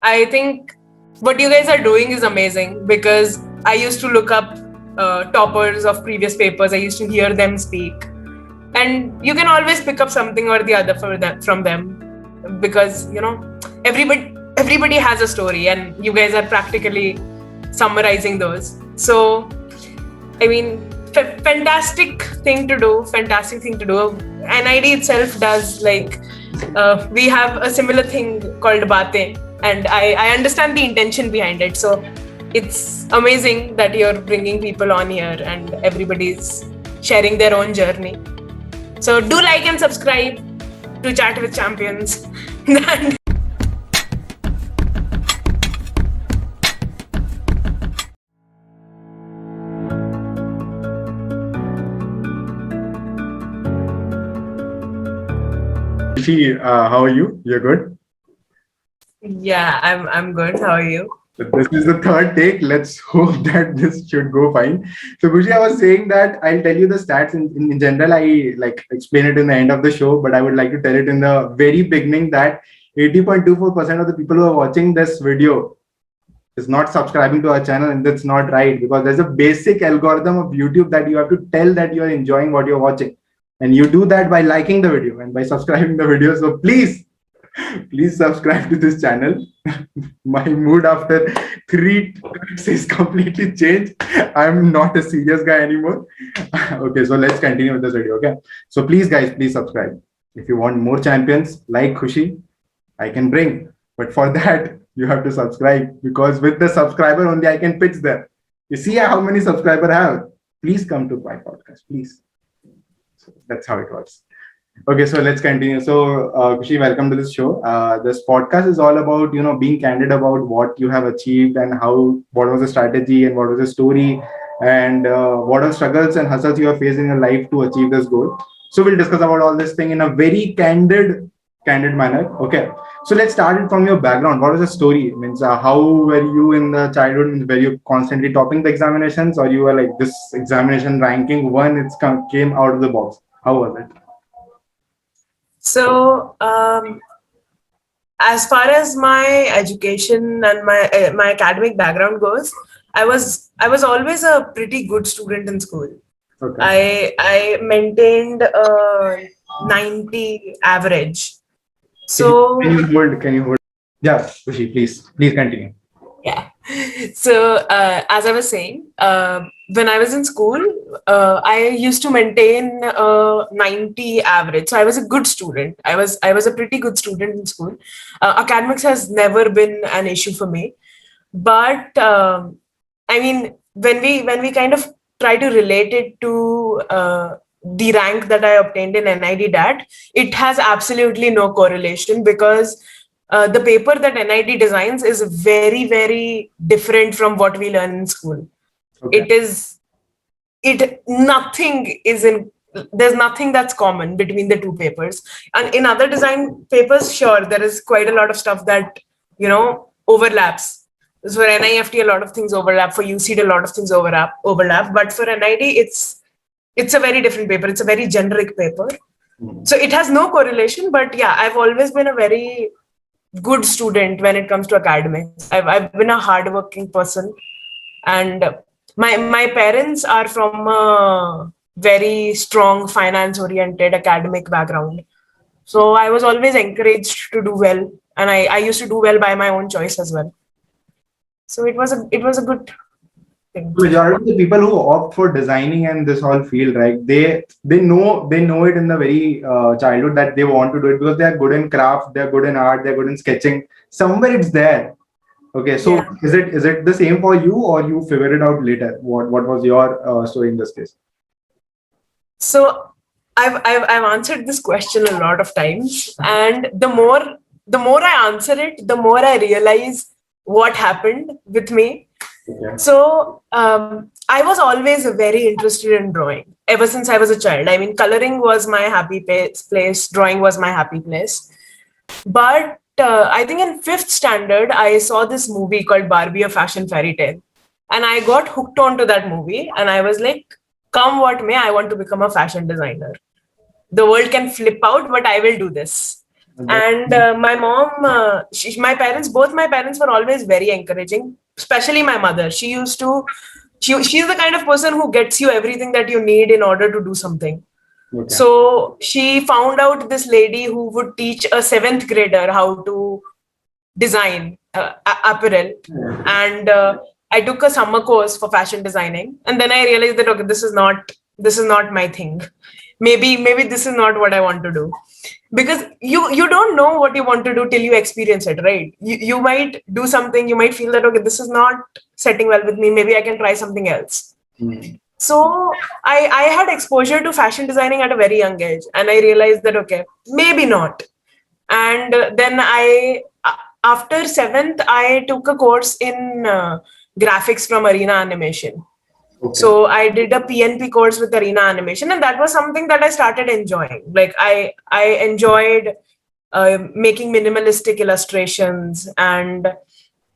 I think what you guys are doing is amazing because I used to look up toppers of previous papers. I used to hear them speak, and you can always pick up something or the other from them because everybody has a story, and you guys are practically summarizing those. So I mean, fantastic thing to do. Fantastic thing to do. NID itself does we have a similar thing called Baatein, and I understand the intention behind it. So it's amazing that you're bringing people on here and everybody's sharing their own journey. So do like and subscribe to Chat with Champions. Khushi, how are you? You're good? Yeah, I'm good. How are you? This is the third take. Let's hope that this should go fine. So, Khushi, I was saying that I'll tell you the stats in general. I explain it in the end of the show, but I would like to tell it in the very beginning that 80.24% of the people who are watching this video is not subscribing to our channel, and that's not right because there's a basic algorithm of YouTube that you have to tell that you're enjoying what you're watching. And you do that by liking the video and by subscribing the video. So please subscribe to this channel. My mood after 3 tweets is completely changed. I'm not a serious guy anymore. Okay, so let's continue with this video. Okay, so please, guys, please subscribe. If you want more champions like Khushi, I can bring. But for that, you have to subscribe because with the subscriber only I can pitch them. You see how many subscribers I have? Please come to my podcast, please. So that's how it works. Okay, so let's continue. So, Khushi, welcome to this show. This podcast is all about being candid about what you have achieved and what was the strategy and what was the story and what are struggles and hustles you have faced in your life to achieve this goal. So we'll discuss about all this thing in a very candid manner. Okay, so let's start it from your background. What was the story? Means how were you in the childhood? Means were you constantly topping the examinations, or you were like this examination ranking one? Came out of the box. How was it? So, as far as my education and my academic background goes, I was always a pretty good student in school. Okay. I maintained a 90 average. Can So you hold? Can you hold? Yeah, Khushi, please continue. yeah. So as I was saying, when I was in school, I used to maintain a 90 average. So I was a good student. I was a pretty good student in school. Academics has never been an issue for me. But I mean, when we kind of try to relate it to the rank that I obtained in NID DAT, it has absolutely no correlation because the paper that NID designs is very, very different from what we learn in school. Okay. It is, nothing is in, there's nothing that's common between the two papers. And in other design papers, sure, there is quite a lot of stuff that, overlaps. So for NIFT, a lot of things overlap. For UCD, a lot of things overlap. But for NID, it's a very different paper. It's a very generic paper. So it has no correlation. But yeah, I've always been a very good student when it comes to academics. I've been a hardworking person, and my parents are from a very strong finance oriented academic background. So I was always encouraged to do well, and I used to do well by my own choice as well. So it was a good thing. Majority of the people who opt for designing and this whole field, right? They know it in the very childhood that they want to do it because they are good in craft, they're good in art, they're good in sketching. Somewhere it's there. Okay, so Yeah. is it the same for you, or you figured it out later? What was your story in this case? So I've answered this question a lot of times, and the more I answer it, the more I realize what happened with me. Okay. So I was always very interested in drawing ever since I was a child. I mean, coloring was my happy place, drawing was my happy place. But I think in fifth standard, I saw this movie called Barbie: A Fashion Fairy Tale. And I got hooked onto that movie. And I was like, come what may, I want to become a fashion designer. The world can flip out, but I will do this. And my mom, both my parents were always very encouraging, especially my mother. She's the kind of person who gets you everything that you need in order to do something. Okay. So she found out this lady who would teach a seventh grader how to design apparel. And I took a summer course for fashion designing. And then I realized that, okay, this is not my thing. Maybe this is not what I want to do, because you don't know what you want to do till you experience it, right? You might do something, you might feel that, okay, this is not setting well with me, maybe I can try something else. So I had exposure to fashion designing at a very young age, and I realized that, okay, maybe not. And then after seventh, I took a course in graphics from Arena Animation. Okay. So I did a PNP course with Arena Animation, and that was something that I started enjoying. Like I enjoyed making minimalistic illustrations. And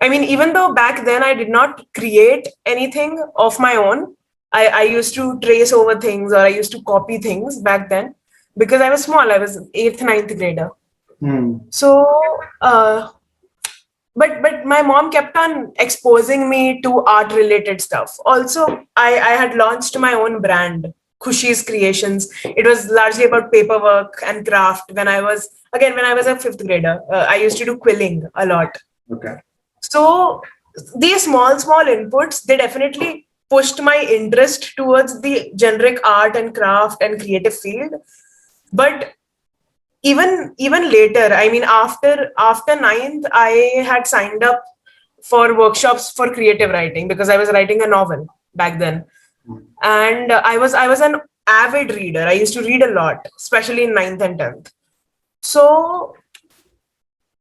I mean, even though back then I did not create anything of my own, I used to trace over things, or I used to copy things back then, because I was small. I was 8th, 9th grader. So but my mom kept on exposing me to art related stuff. Also, I had launched my own brand, Khushi's Creations. It was largely about paperwork and craft. When I was a 5th grader, I used to do quilling a lot. Okay. So these small inputs, they definitely pushed my interest towards the generic art and craft and creative field. But even later, I mean, after ninth, I had signed up for workshops for creative writing, because I was writing a novel back then. And I was an avid reader. I used to read a lot, especially in ninth and 10th. So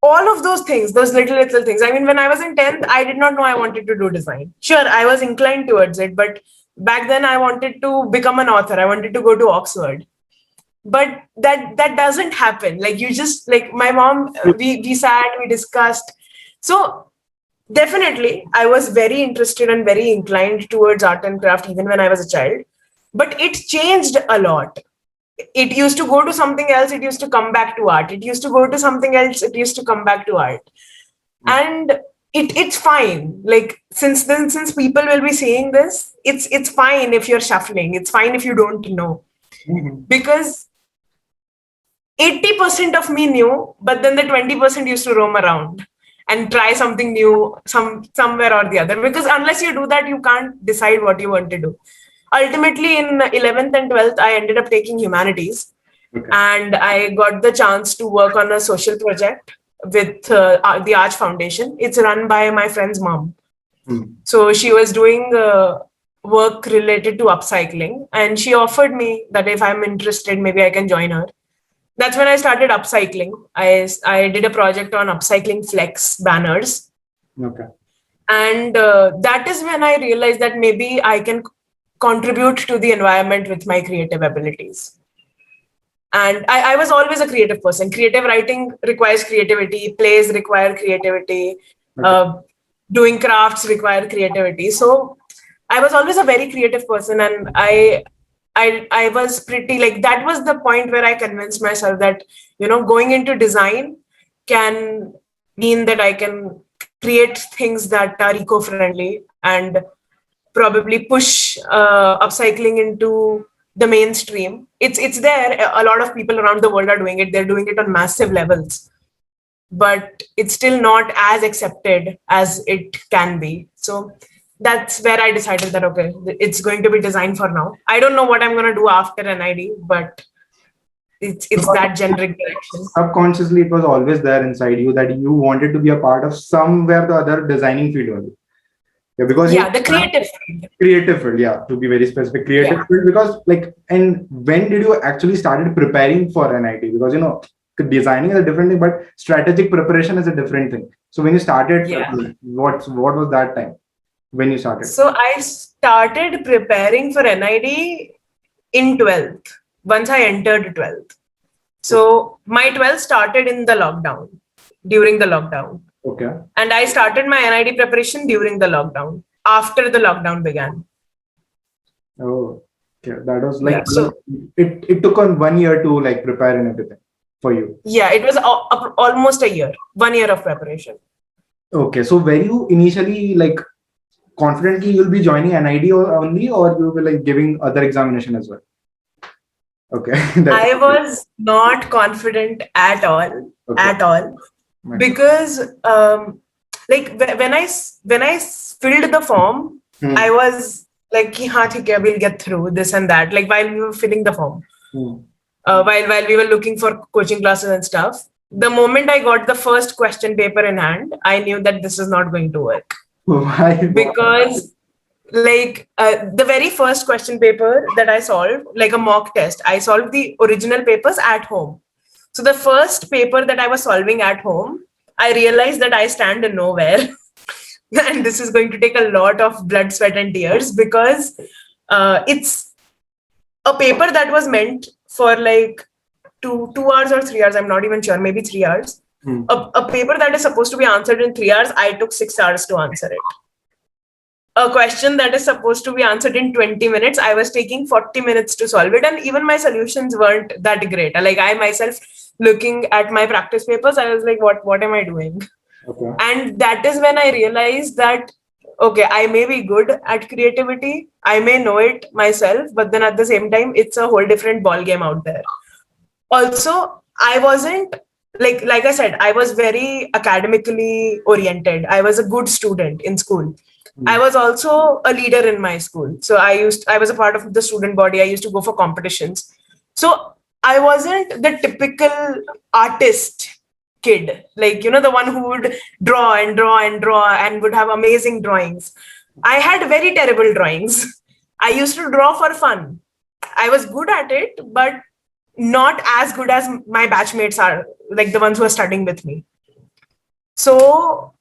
all of those things, those little things. I mean, when I was in 10th, I did not know I wanted to do design. Sure, I was inclined towards it, but back then I wanted to become an author. I wanted to go to Oxford. But that doesn't happen. Like, you just, like, my mom, we sat, we discussed. So definitely I was very interested and very inclined towards art and craft even when I was a child. But it changed a lot. It used to go to something else, it used to come back to art. It used to go to something else, it used to come back to art. And it's fine. Like, since people will be saying this, it's fine if you're shuffling. It's fine if you don't know. Because 80% of me knew, but then the 20% used to roam around and try something new somewhere or the other. Because unless you do that, you can't decide what you want to do. Ultimately, in 11th and 12th, I ended up taking humanities. Okay. And I got the chance to work on a social project with the Arch Foundation. It's run by my friend's mom. So she was doing work related to upcycling, and she offered me that if I'm interested, maybe I can join her. That's when I started upcycling. I did a project on upcycling flex banners. Okay. And that is when I realized that maybe I can contribute to the environment with my creative abilities. And I was always a creative person. Creative writing requires creativity. Plays require creativity. Okay. Doing crafts require creativity. So I was always a very creative person, and I was pretty, like, that was the point where I convinced myself that, going into design can mean that I can create things that are eco-friendly and probably push upcycling into the mainstream. It's there. A lot of people around the world are doing it. They're doing it on massive levels, but it's still not as accepted as it can be. So that's where I decided that, okay, it's going to be design for now. I don't know what I'm going to do after NID, but it's that generic direction. Subconsciously, it was always there inside you that you wanted to be a part of somewhere the other designing field only. Yeah, because the creative field. Creative field, yeah, to be very specific, creative field. Because, like, and when did you actually started preparing for NID? Because designing is a different thing, but strategic preparation is a different thing. So when you started, what was that time when you started? So I started preparing for NID in 12th, once I entered 12th. So my 12th started in the lockdown, during the lockdown. Okay. And I started my NID preparation during the lockdown, after the lockdown began. Oh, okay. That was like, so it took on 1 year to, like, prepare and everything. for you? Yeah, it was almost a year, 1 year of preparation. Okay, so were you initially like confidently you'll be joining NID only, or you will be like giving other examination as well? Okay, that's I was not confident at all, okay. Okay. because like when I filled the form, I Hmm. was like, "Ki, haan, theek hai, we'll get through this and that." Like while we were filling the form, Hmm. while we were looking for coaching classes and stuff, the moment I got the first question paper in hand, I knew that this is not going to work, Why? because like the very first question paper that I solved, like a mock test, I solved the original papers at home. So the first paper that I was solving at home, I realized that I stand in nowhere. And this is going to take a lot of blood, sweat, and tears, because it's a paper that was meant for like 2 hours or 3 hours. I'm not even sure, maybe 3 hours. Hmm. A paper that is supposed to be answered in 3 hours, I took 6 hours to answer it. A question that is supposed to be answered in 20 minutes, I was taking 40 minutes to solve it. And even my solutions weren't that great. Like I myself, looking at my practice papers, I was like, what am I doing? Okay. And that is when I realized that, okay, I may be good at creativity, I may know it myself, but then at the same time, it's a whole different ball game out there. Also, I wasn't like I said, I was very academically oriented. I was a good student in school. I Hmm. was also a leader in my school. So I was a part of the student body. I used to go for competitions. So I wasn't the typical artist kid, like, the one who would draw and draw and draw and would have amazing drawings. I had very terrible drawings. I used to draw for fun. I was good at it, but not as good as my batchmates are, like the ones who are studying with me. So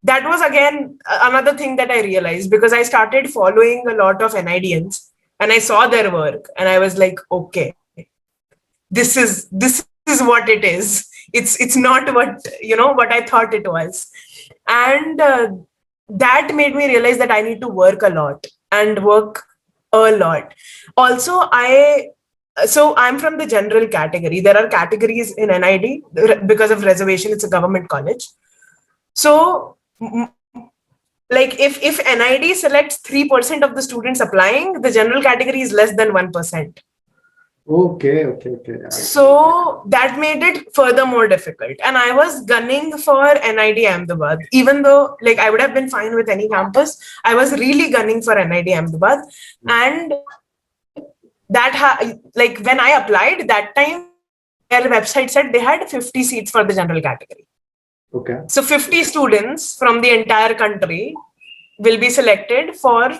that was again another thing that I realized, because I started following a lot of NIDians and I saw their work and I was like, okay, this is what it is. It's not what I thought it was. And that made me realize that I need to work a lot and work a lot. Also, I'm from the general category. There are categories in NID because of reservation. It's a government college. So like if NID selects 3% of the students applying, the general category is less than 1%. Okay. Okay. Okay. Yeah. So that made it further more difficult. And I was gunning for NID Ahmedabad. Even though like I would have been fine with any campus, I was really gunning for NID Ahmedabad. And like when I applied that time, their website said they had 50 seats for the general category. Okay. So 50 students from the entire country will be selected for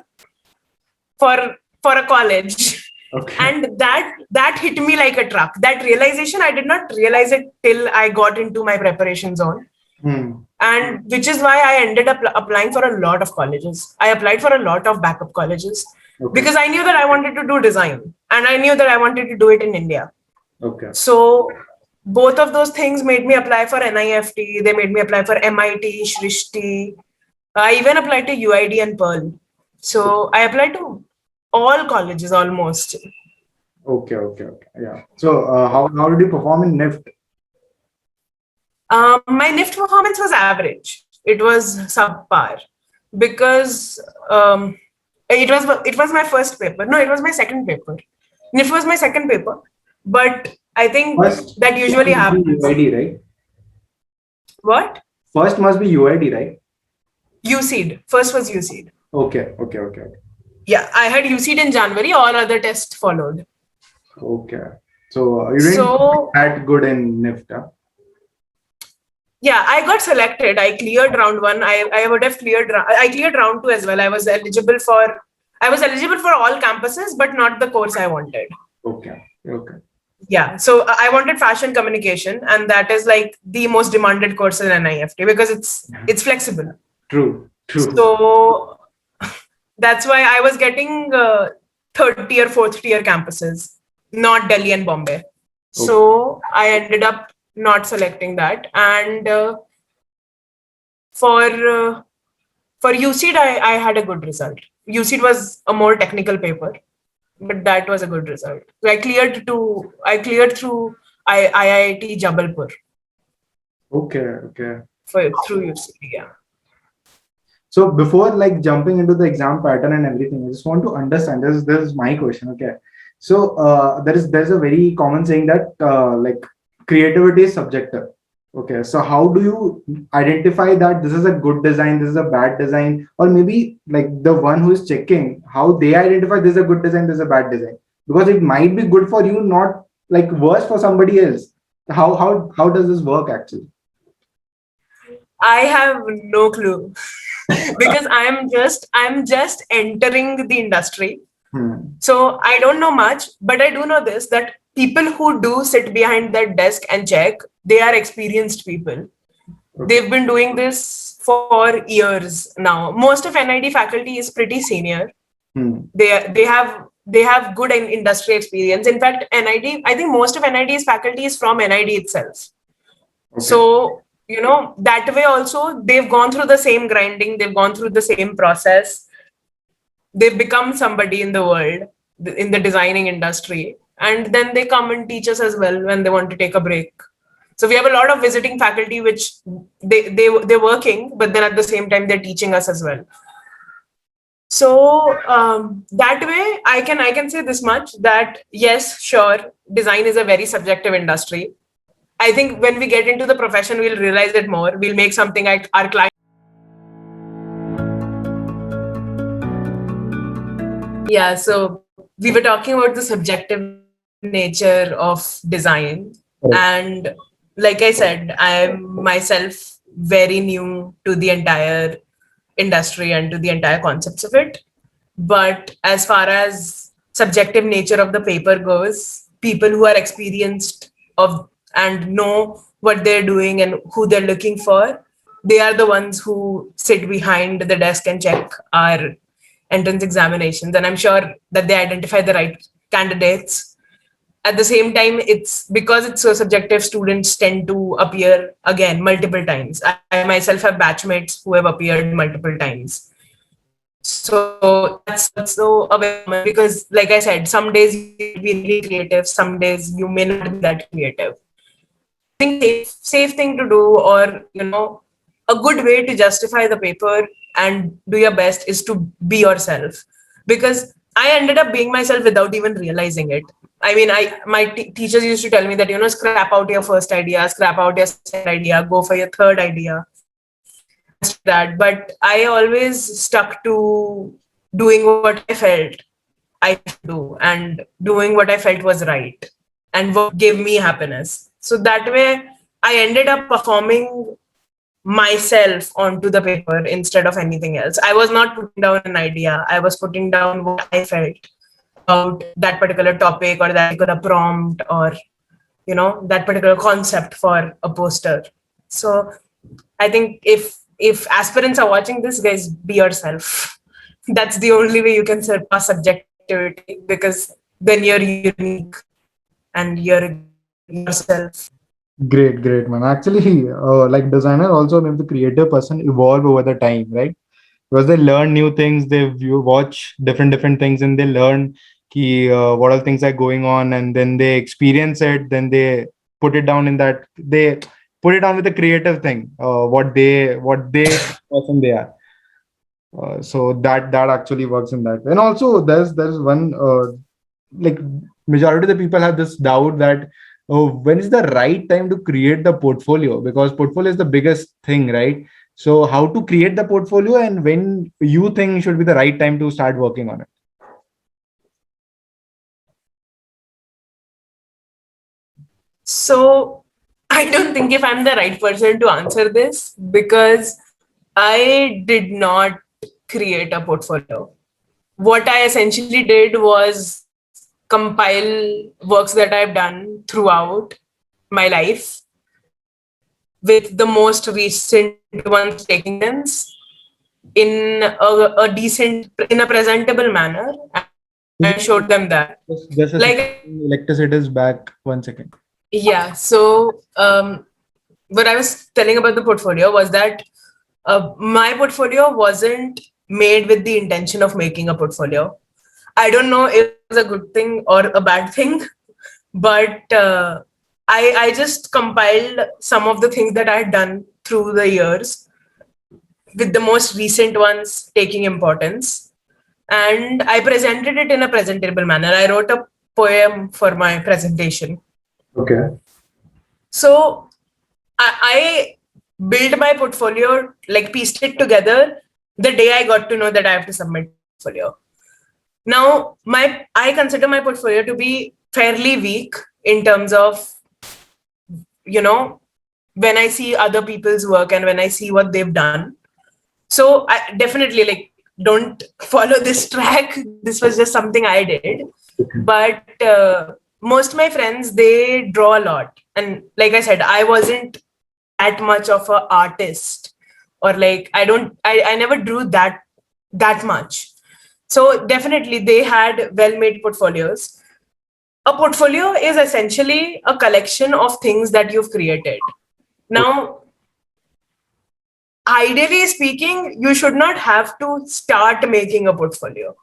a college. Okay. And that hit me like a truck. That realization, I did not realize it till I got into my preparation zone. Hmm. And which is why I ended up applying for a lot of colleges. I applied for a lot of backup colleges Okay. because I knew that I wanted to do design and I knew that I wanted to do it in India. Okay. So both of those things made me apply for NIFT. They made me apply for MIT, Shrishti. I even applied to UID and Pearl. So I applied to all colleges almost. Okay. Okay. Okay. Yeah. So, how did you perform in NIFT? My NIFT performance was average. It was subpar because it was my first paper. No, it was my second paper. NIFT was my second paper, but I think First that usually must be happens. UID, right? What? First must be UID, right? UC'd. First was UC'd. Okay. Okay. Okay. Yeah, I had UC'd in January. All other tests followed. Okay. So you didn't do So that good in NIFT, huh? yeah, I got selected. I cleared round one. I would have cleared. I cleared round two as well. I was eligible for all campuses, but not the course I wanted. Okay. Okay. Yeah, so I wanted fashion communication, and that is like the most demanded course in NIFT because it's flexible. True. True. So that's why I was getting third tier, fourth tier campuses, not Delhi and Bombay. Okay. So I ended up not selecting that, and for uh, for UC'd, I had a good result. UC'd was a more technical paper. but that was a good result. So I cleared through IIT Jabalpur Okay. through UCD. Yeah. So before like jumping into the exam pattern and everything, I just want to understand. This is my question. Okay. So there's a very common saying that like creativity is subjective. Okay. So how do you identify that this is a good design, this is a bad design, or maybe like the one who is checking, how they identify this is a good design, this is a bad design? Because it might be good for you, not like worse for somebody else. How does this work actually? I have no clue because I'm just entering the industry. Hmm. So I don't know much, but I do know this, that people who do sit behind that desk and check, they are experienced people. Okay. They've been doing this for years now. Most of NID faculty is pretty senior. Hmm. They have good industry experience. In fact, NID, I think most of NID's faculty is from NID itself. Okay. So, that way also they've gone through the same grinding, they've gone through the same process, they've become somebody in the world, in the designing industry. And then they come and teach us as well when they want to take a break. So we have a lot of visiting faculty, which they're working, but then at the same time, they're teaching us as well. So that way, I can say this much, that yes, sure, design is a very subjective industry. I think when we get into the profession, we'll realize it more. We'll make something like our client. Yeah, so we were talking about the subjective nature of design. Correct. And like I said, I'm myself very new to the entire industry and to the entire concepts of it. But as far as subjective nature of the paper goes, people who are experienced of and know what they're doing and who they're looking for, they are the ones who sit behind the desk and check our entrance examinations. And I'm sure that they identify the right candidates. At the same time, it's because it's so subjective, students tend to appear again multiple times. I myself have batchmates who have appeared multiple times. So that's also a very common, because like I said, some days you might be really creative, some days you may not be that creative. I think safe thing to do, or a good way to justify the paper and do your best, is to be yourself. Because I ended up being myself without even realizing it. I mean, my teachers used to tell me that scrap out your first idea, scrap out your second idea, go for your third idea, and stick to that. But I always stuck to doing what I felt I should do, and doing what I felt was right and what gave me happiness. So that way, I ended up performing myself onto the paper instead of anything else. I was not putting down an idea, I was putting down what I felt about that particular topic or that particular prompt, or that particular concept for a poster. So I think if aspirants are watching this, guys, be yourself. That's the only way you can surpass subjectivity, because then you're unique and you're yourself. Great, man. Actually, like designer also makes the creative person evolve over the time, right? Because they learn new things, you watch different things, and they learn what all things are going on, and then they experience it. Then they put it down in that they put it down with a creative thing. What they person they are. So that actually works in that way. And also there's one like majority of the people have this doubt that when is the right time to create the portfolio, because portfolio is the biggest thing, right? So how to create the portfolio, and when you think should be the right time to start working on it? So I don't think if I'm the right person to answer this, because I did not create a portfolio. What I essentially did was compile works that I've done throughout my life, with the most recent ones taking sense in a decent, in a presentable manner, and showed them that. Just a second. Like, Electricity is back. 1 second. yeah. So what I was telling about the portfolio was that my portfolio wasn't made with the intention of making a portfolio. I don't know if it was a good thing or a bad thing, but I just compiled some of the things that I had done through the years, with the most recent ones taking importance. And I presented it in a presentable manner. I wrote a poem for my presentation. Okay. So I built my portfolio, like pieced it together the day I got to know that I have to submit my portfolio. Now, I consider my portfolio to be fairly weak in terms of, you know, when I see other people's work and when I see what they've done. So I definitely like don't follow this track. This was just something I did. But most of my friends, they draw a lot. And like I said, I wasn't that much of an artist, or like I never drew that much. So definitely they had well-made portfolios. A portfolio is essentially a collection of things that you've created. Now, ideally speaking, you should not have to start making a portfolio,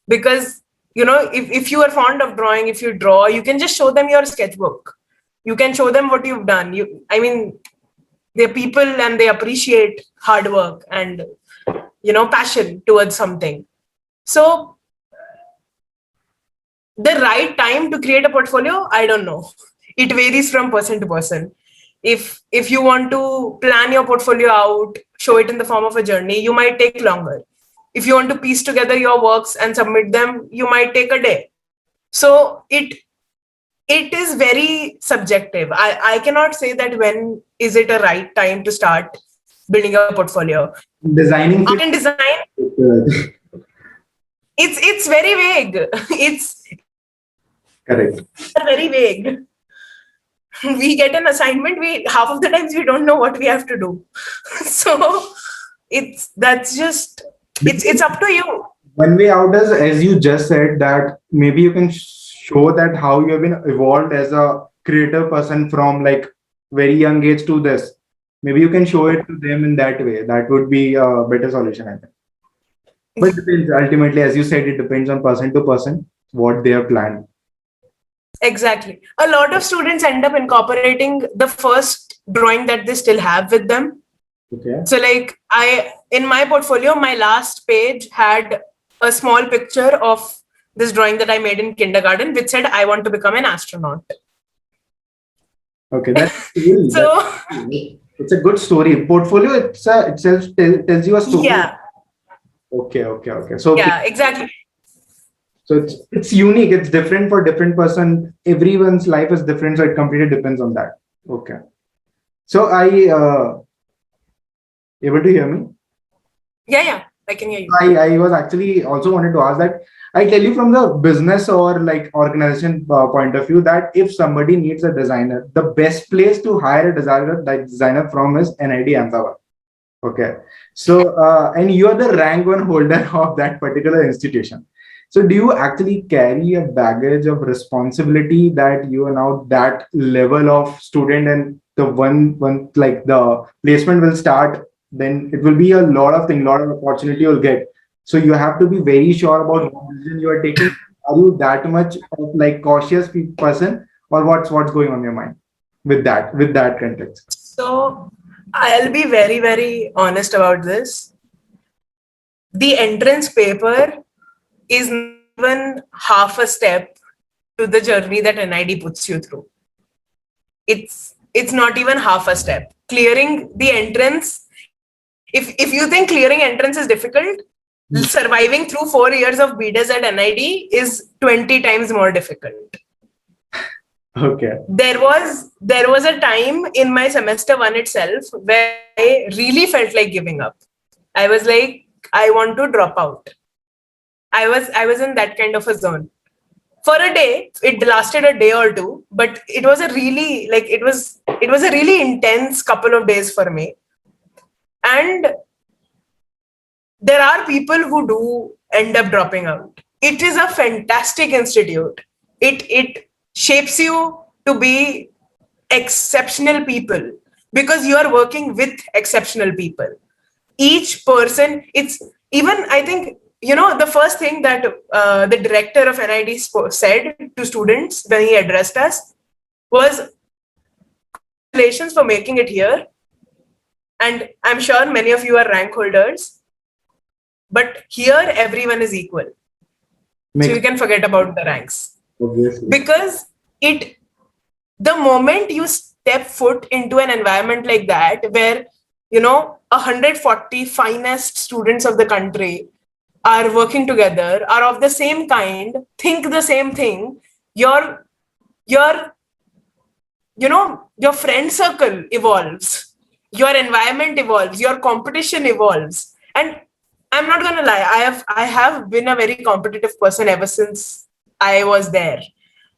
because if you are fond of drawing, if you draw, you can just show them your sketchbook. You can show them what you've done. I mean, they're people and they appreciate hard work and passion towards something. So the right time to create a portfolio, I don't know. It varies from person to person. If you want to plan your portfolio out, show it in the form of a journey, you might take longer. If you want to piece together your works and submit them, you might take a day. So it is very subjective. I cannot say that when is it a right time to start building a portfolio. Designing Art and design, it's very vague. correct. Very vague. We get an assignment, we half of the times we don't know what we have to do. So it's up to you. One way out is, as you just said, that maybe you can show that how you have been evolved as a creative person from like very young age to this. Maybe you can show it to them in that way. That would be a better solution, I think. But it depends. Ultimately, as you said, it depends on person to person what they have planned. Exactly. A lot of students end up incorporating the first drawing that they still have with them. Okay. So like in my portfolio, my last page had a small picture of this drawing that I made in kindergarten, which said, I want to become an astronaut. Okay, that's cool. So It's a good story. Portfolio itself tells you a story. yeah. Okay. So Yeah, exactly. so it's unique. It's different for different person. Everyone's life is different, so it completely depends on that. Okay. So able to hear me? Yeah, I can hear you. I was actually also wanted to ask that. I tell you from the business or like organization point of view that if somebody needs a designer, the best place to hire a designer from is NID Ahmedabad. Okay. So, and you are the rank one holder of that particular institution. So, do you actually carry a baggage of responsibility that you are now that level of student, and the one like the placement will start, then it will be a lot of thing, lot of opportunity you'll get. So, you have to be very sure about what decision you are taking. Are you that much of like cautious person, or what's going on in your mind with that context? So I'll be very, very honest about this. The entrance paper is not even half a step to the journey that NID puts you through. It's not even half a step. Clearing the entrance, if you think clearing entrance is difficult, surviving through 4 years of BDES at NID is 20 times more difficult. Okay. There was a time in my semester one itself where I really felt like giving up. I was like, I want to drop out. I was in that kind of a zone. For a day, it lasted a day or two, but it was a really it was a really intense couple of days for me. And there are people who do end up dropping out. It is a fantastic institute. It shapes you to be exceptional people because you are working with exceptional people. Each person, it's even, I think the first thing that the director of NID said to students when he addressed us was, congratulations for making it here. And I'm sure many of you are rank holders, but here everyone is equal. So you can forget about the ranks. Obviously. Because the moment you step foot into an environment like that, where 140 finest students of the country are working together, are of the same kind, think the same thing, your your friend circle evolves, your environment evolves, your competition evolves. And I'm not gonna lie, I have been a very competitive person ever since I was there.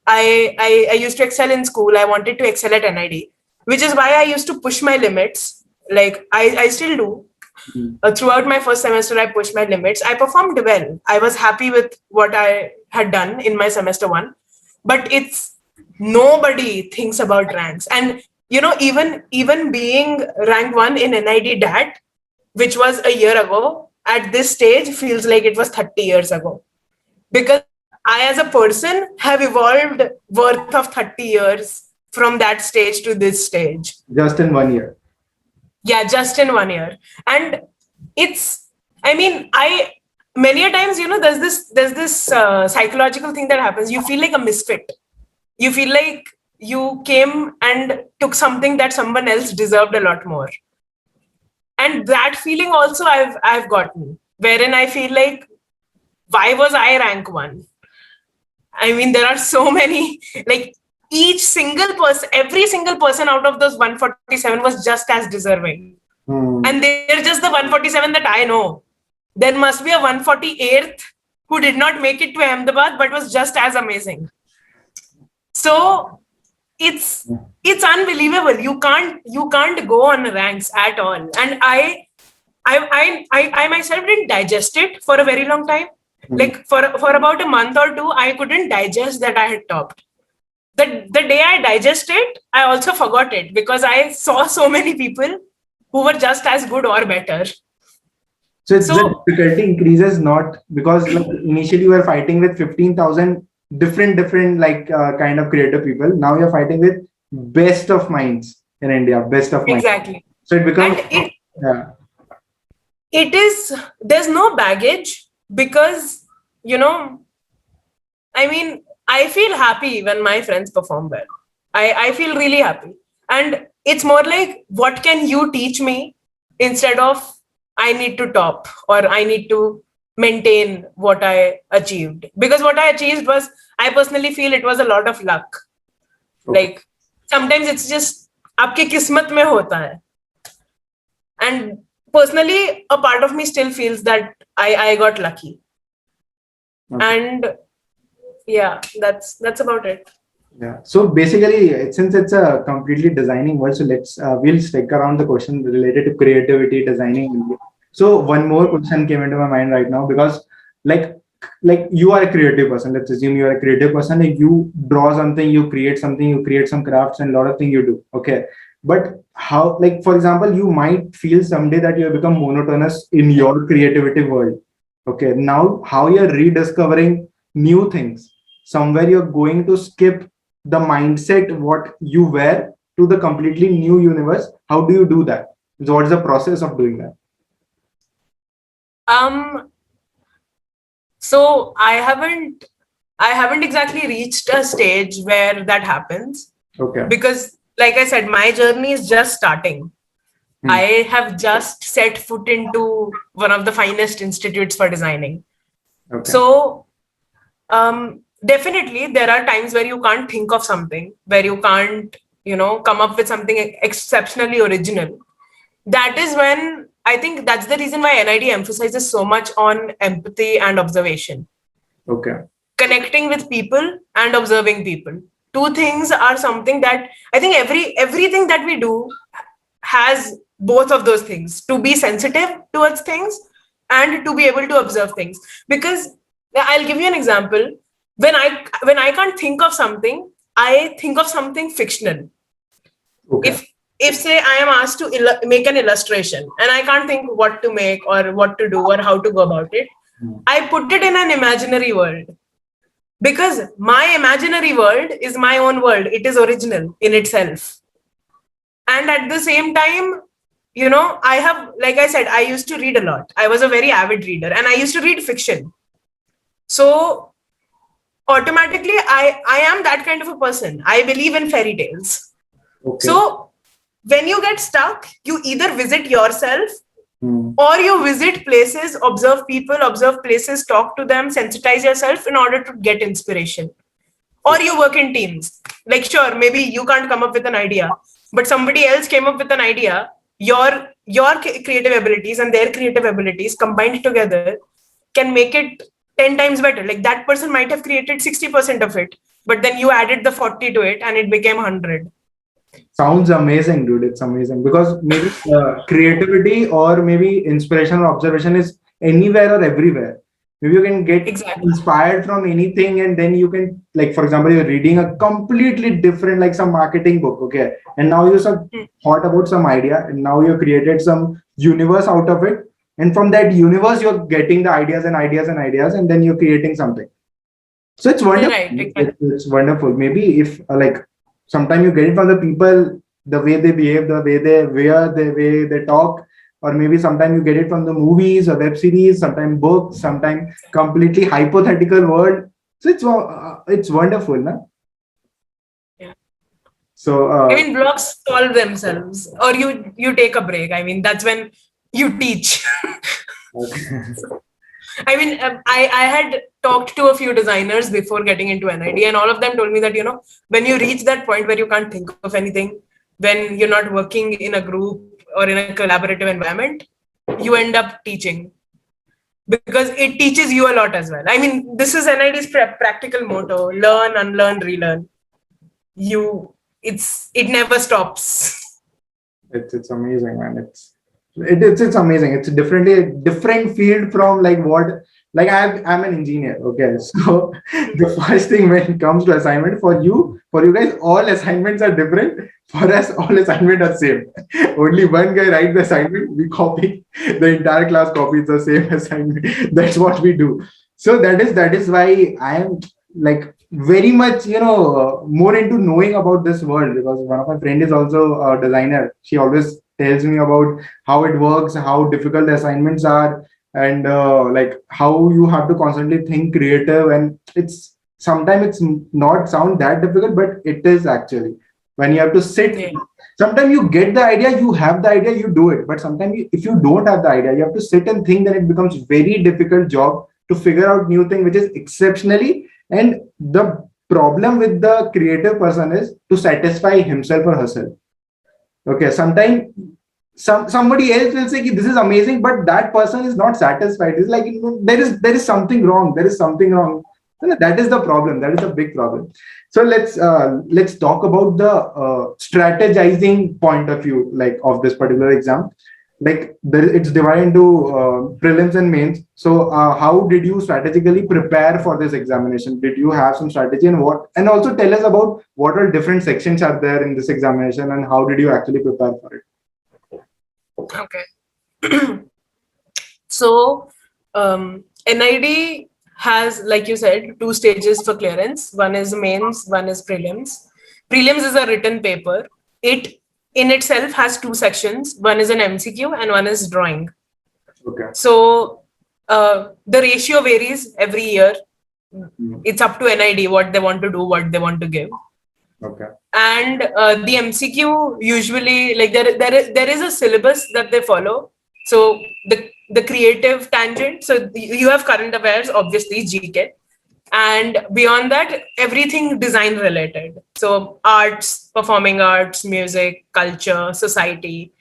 I used to excel in school. I wanted to excel at NID, which is why I used to push my limits. Like I still do. Throughout my first semester, I pushed my limits. I performed well. I was happy with what I had done in my semester one. But it's nobody thinks about ranks. And even being rank one in NID DAT, which was a year ago, at this stage feels like it was 30 years ago. Because I, as a person, have evolved worth of 30 years from that stage to this stage. Just in 1 year. Yeah, just in 1 year. And I many a times, there's this psychological thing that happens. You feel like a misfit. You feel like you came and took something that someone else deserved a lot more. And that feeling also I've gotten, wherein I feel like, why was I rank one? I mean, there are so many, like every single person out of those 147 was just as deserving. And they're just the 147 that I know. There must be a 148th who did not make it to Ahmedabad but was just as amazing. So it's unbelievable. You can't go on ranks at all. And I myself didn't digest it for a very long time. Like for about a month or two, I couldn't digest that I had topped. The day I digested, I also forgot it because I saw so many people who were just as good or better. So the difficulty increases not because like initially you were fighting with 15,000 different like kind of creative people. Now you're fighting with best of minds in India, best of minds. Exactly. So it becomes it is, there's no baggage because I feel happy when my friends perform well. I feel really happy. And it's more like, what can you teach me, instead of I need to top or I need to maintain what I achieved. Because what I achieved was, I personally feel it was a lot of luck. Okay. Like sometimes it's just आपकी किस्मत में होता है. And personally, a part of me still feels that I got lucky. Okay. And yeah, that's about it. Yeah. So basically, since it's a completely designing world, so we'll stick around the question related to creativity, designing. So one more question came into my mind right now because like you are a creative person. Let's assume you are a creative person. Like you draw something, you create something, you create some crafts and a lot of things you do. Okay. But how, like, for example, you might feel someday that you have become monotonous in your creativity world. Okay. Now, how you're rediscovering new things. Somewhere you're going to skip the mindset what you were to the completely new universe. How do you do that? So what's the process of doing that? So I haven't exactly reached a stage where that happens. Okay. Because like I said, my journey is just starting. I have just set foot into one of the finest institutes for designing. Okay. So definitely there are times where you can't think of something, where you can't, come up with something exceptionally original. That is when I think that's the reason why NID emphasizes so much on empathy and observation. Okay. Connecting with people and observing people. Two things are something that I think everything that we do has both of those things, to be sensitive towards things and to be able to observe things. Because I'll give you an example. When I can't think of something, I think of something fictional. Okay. If say I am asked to make an illustration and I can't think what to make or what to do or how to go about it, I put it in an imaginary world because my imaginary world is my own world. It is original in itself. And at the same time, I have, like I said, I used to read a lot. I was a very avid reader and I used to read fiction. So automatically, I am that kind of a person. I believe in fairy tales. Okay. So when you get stuck, you either visit yourself Hmm. or you visit places, observe people, observe places, talk to them, sensitize yourself in order to get inspiration. Or you work in teams. Like, sure, maybe you can't come up with an idea, but somebody else came up with an idea. Your creative abilities and their creative abilities combined together can make it 10 times better. Like, that person might have created 60% of it, but then you added the 40 to it and it became 100. Sounds amazing, dude. It's amazing because maybe creativity or maybe inspiration or observation is anywhere or everywhere. Maybe you can get Exactly. inspired from anything, and then you can, like, for example, you're reading a completely different, like some marketing book, okay, and now you some thought about some idea, and now you created some universe out of it, and from that universe, you're getting the ideas and ideas and ideas, and then you're creating something. So it's wonderful. Right, exactly. It's wonderful. Maybe if like sometimes you get it from the people, the way they behave, the way they wear, the way they talk, or maybe sometimes you get it from the movies or web series, sometimes books, sometimes completely hypothetical world. So it's wonderful, na? Yeah. So I mean, blogs solve themselves, or you take a break. I mean, that's when you teach. I mean, I had talked to a few designers before getting into NID, and all of them told me that, when you reach that point where you can't think of anything, when you're not working in a group or in a collaborative environment, you end up teaching because it teaches you a lot as well. I mean, this is NID's practical motto: learn, unlearn, relearn. It never stops. it's amazing, man. It's amazing. It's different field from like what, like I'm an engineer. Okay, so the first thing when it comes to assignment for you guys, all assignments are different. For us, all assignments are same. Only one guy writes the assignment, we copy. The entire class copies the same assignment. That's what we do. So that is why I am like very much more into knowing about this world, because one of my friend is also a designer. She always tells me about how it works, how difficult the assignments are, and like how you have to constantly think creative. And it's sometimes it's not sound that difficult, but it is actually when you have to sit. Yeah. Sometimes you get the idea, you have the idea, you do it. But sometimes if you don't have the idea, you have to sit and think. Then it becomes very difficult job to figure out new thing, which is exceptionally. And the problem with the creative person is to satisfy himself or herself. Okay, sometimes somebody else will say this is amazing, but that person is not satisfied. It's like there is something wrong. There is something wrong. That is the problem. That is a big problem. So let's talk about the strategizing point of view, like of this particular exam. Like it's divided into prelims and mains. So how did you strategically prepare for this examination? Did you have some strategy, and what? And also tell us about what all different sections are there in this examination, and how did you actually prepare for it? Okay. So, NID has, like you said, two stages for clearance. One is mains, one is prelims. Prelims is a written paper. It in itself has two sections. One is an MCQ and one is drawing. Okay. So the ratio varies every year. It's up to NID what they want to do, what they want to give. Okay. And the MCQ usually, like there is a syllabus that they follow. So the creative tangent. So you have current affairs, obviously GK, and beyond that, everything design related. So arts, performing arts, music, culture, society.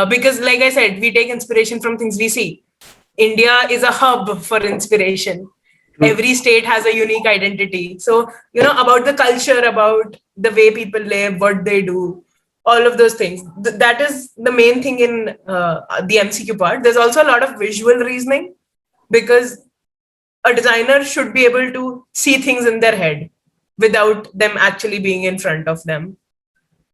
Because, like I said, we take inspiration from things we see. India is a hub for inspiration. Every state has a unique identity. So, about the culture, about the way people live, what they do, all of those things. That is the main thing in the MCQ part. There's also a lot of visual reasoning because a designer should be able to see things in their head without them actually being in front of them.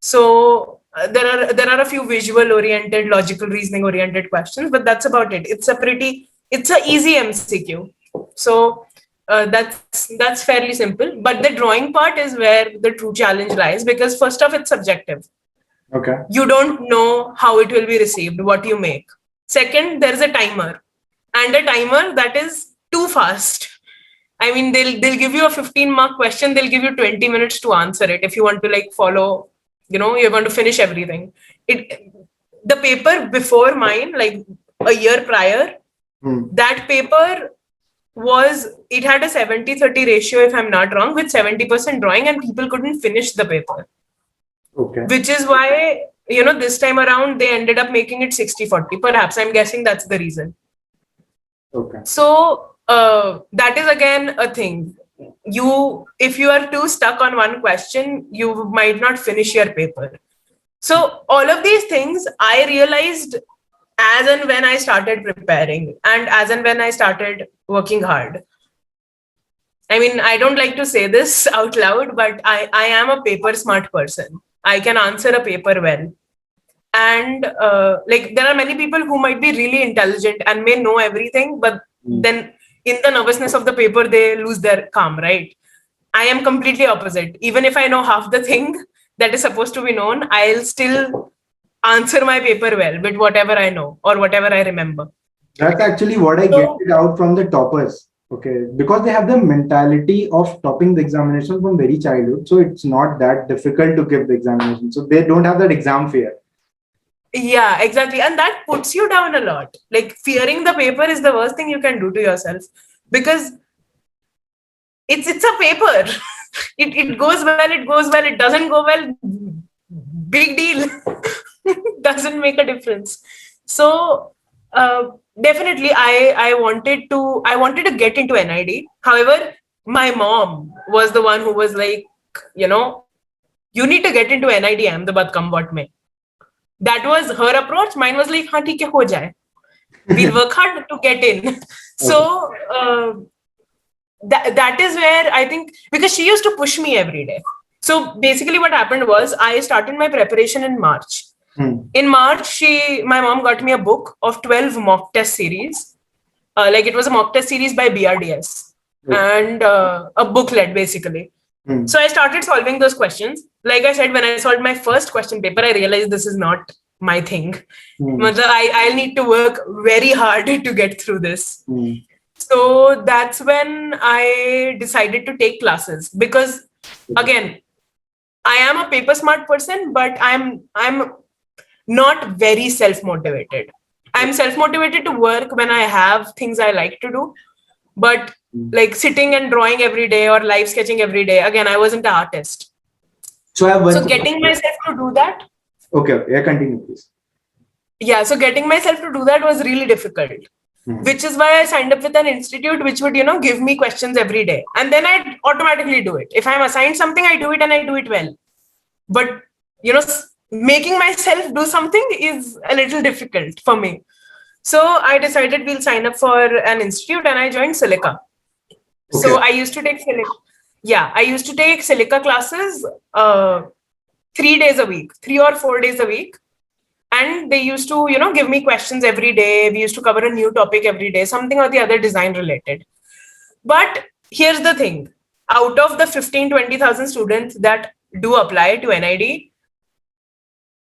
So there are a few visual oriented, logical reasoning oriented questions, but that's about it. It's a pretty it's a easy MCQ. So that's fairly simple. But the drawing part is where the true challenge lies, because first off, it's subjective. Okay. You don't know how it will be received, what you make. Second, there is a timer, and a timer that is too fast. I mean, they'll give you a 15-mark question. They'll give you 20 minutes to answer it if you want to like follow. You're going to finish everything. The paper before mine, like a year prior, that paper it had a 70-30 ratio, if I'm not wrong, with 70% drawing, and people couldn't finish the paper. Okay. Which is why, this time around, they ended up making it 60-40. Perhaps, I'm guessing that's the reason. Okay. So that is again a thing. If you are too stuck on one question, you might not finish your paper. So all of these things I realized as and when I started preparing, and as and when I started working hard. I mean, I don't like to say this out loud, but I am a paper smart person. I can answer a paper well. And like there are many people who might be really intelligent and may know everything, but then in the nervousness of the paper, they lose their calm, right? I am completely opposite. Even if I know half the thing that is supposed to be known, I'll still answer my paper well with whatever I know or whatever I remember. That's actually what I get it out from the toppers. Okay, because they have the mentality of topping the examination from very childhood, so it's not that difficult to give the examination. So they don't have that exam fear. Yeah, exactly. And that puts you down a lot. Like fearing the paper is the worst thing you can do to yourself, because it's a paper. It goes well, it goes well, it doesn't go well, big deal. Doesn't make a difference. So definitely I wanted to get into NID. However, my mom was the one who was like, you need to get into NID Ahmedabad, come what may. That was her approach. Mine was like, हाँ ठीक है हो जाए. We'll work hard to get in. So that is where I think, because she used to push me every day. So basically what happened was I started my preparation in March. In March, my mom got me a book of 12 mock test series. Like it was a mock test series by BRDS and a booklet basically. So I started solving those questions. Like I said, when I solved my first question paper, I realized this is not my thing. I'll need to work very hard to get through this. So that's when I decided to take classes, because again, I am a paper smart person, but I'm not very self-motivated. I'm self-motivated to work when I have things I like to do. But like sitting and drawing every day or live sketching every day, again, I wasn't an artist. So getting myself to do that. Okay, yeah, continue, please. Yeah, so getting myself to do that was really difficult. Which is why I signed up with an institute which would, give me questions every day. And then I'd automatically do it. If I'm assigned something, I do it and I do it well. But, making myself do something is a little difficult for me. So I decided we'll sign up for an institute, and I joined Silica. Okay. So I used to take Silica. Yeah, I used to take Silica classes 3 days a week, 3 or 4 days a week. And they used to, give me questions every day. We used to cover a new topic every day, something or the other design related. But here's the thing. Out of the 15-20,000 students that do apply to NID,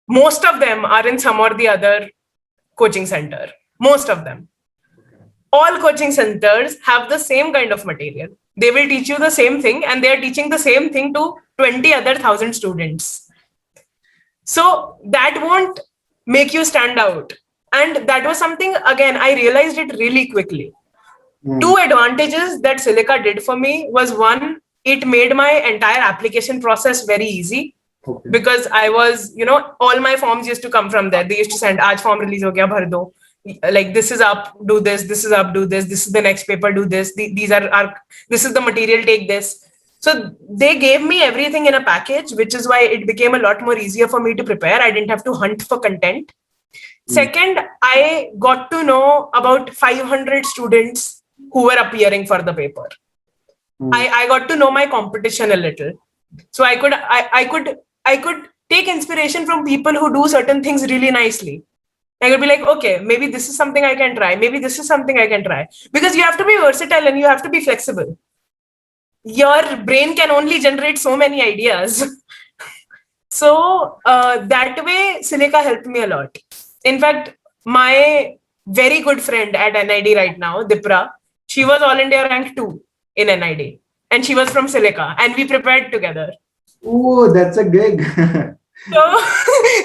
most of them are in some or the other coaching center. Most of them. All coaching centers have the same kind of material. They will teach you the same thing, and they are teaching the same thing to 20 other 1,000 students. So that won't make you stand out. And that was something, again, I realized it really quickly. 2 advantages that Silica did for me was, one, it made my entire application process very easy. Okay. Because I was, all my forms used to come from there. They used to send, aaj form release ho gaya, bhar do. Like, this is up, do this is up, do this is the next paper, do this. These are this is the material, take this. So they gave me everything in a package, which is why it became a lot more easier for me to prepare. I didn't have to hunt for content. Second, I got to know about 500 students who were appearing for the paper. I got to know my competition a little. So I could take inspiration from people who do certain things really nicely. I could be like, okay, maybe this is something I can try. Maybe this is something I can try. Because you have to be versatile and you have to be flexible. Your brain can only generate so many ideas. So that way, Silica helped me a lot. In fact, my very good friend at NID right now, Dipra, she was All India rank 2 in NID. And she was from Silica. And we prepared together. Oh, that's a gig. So,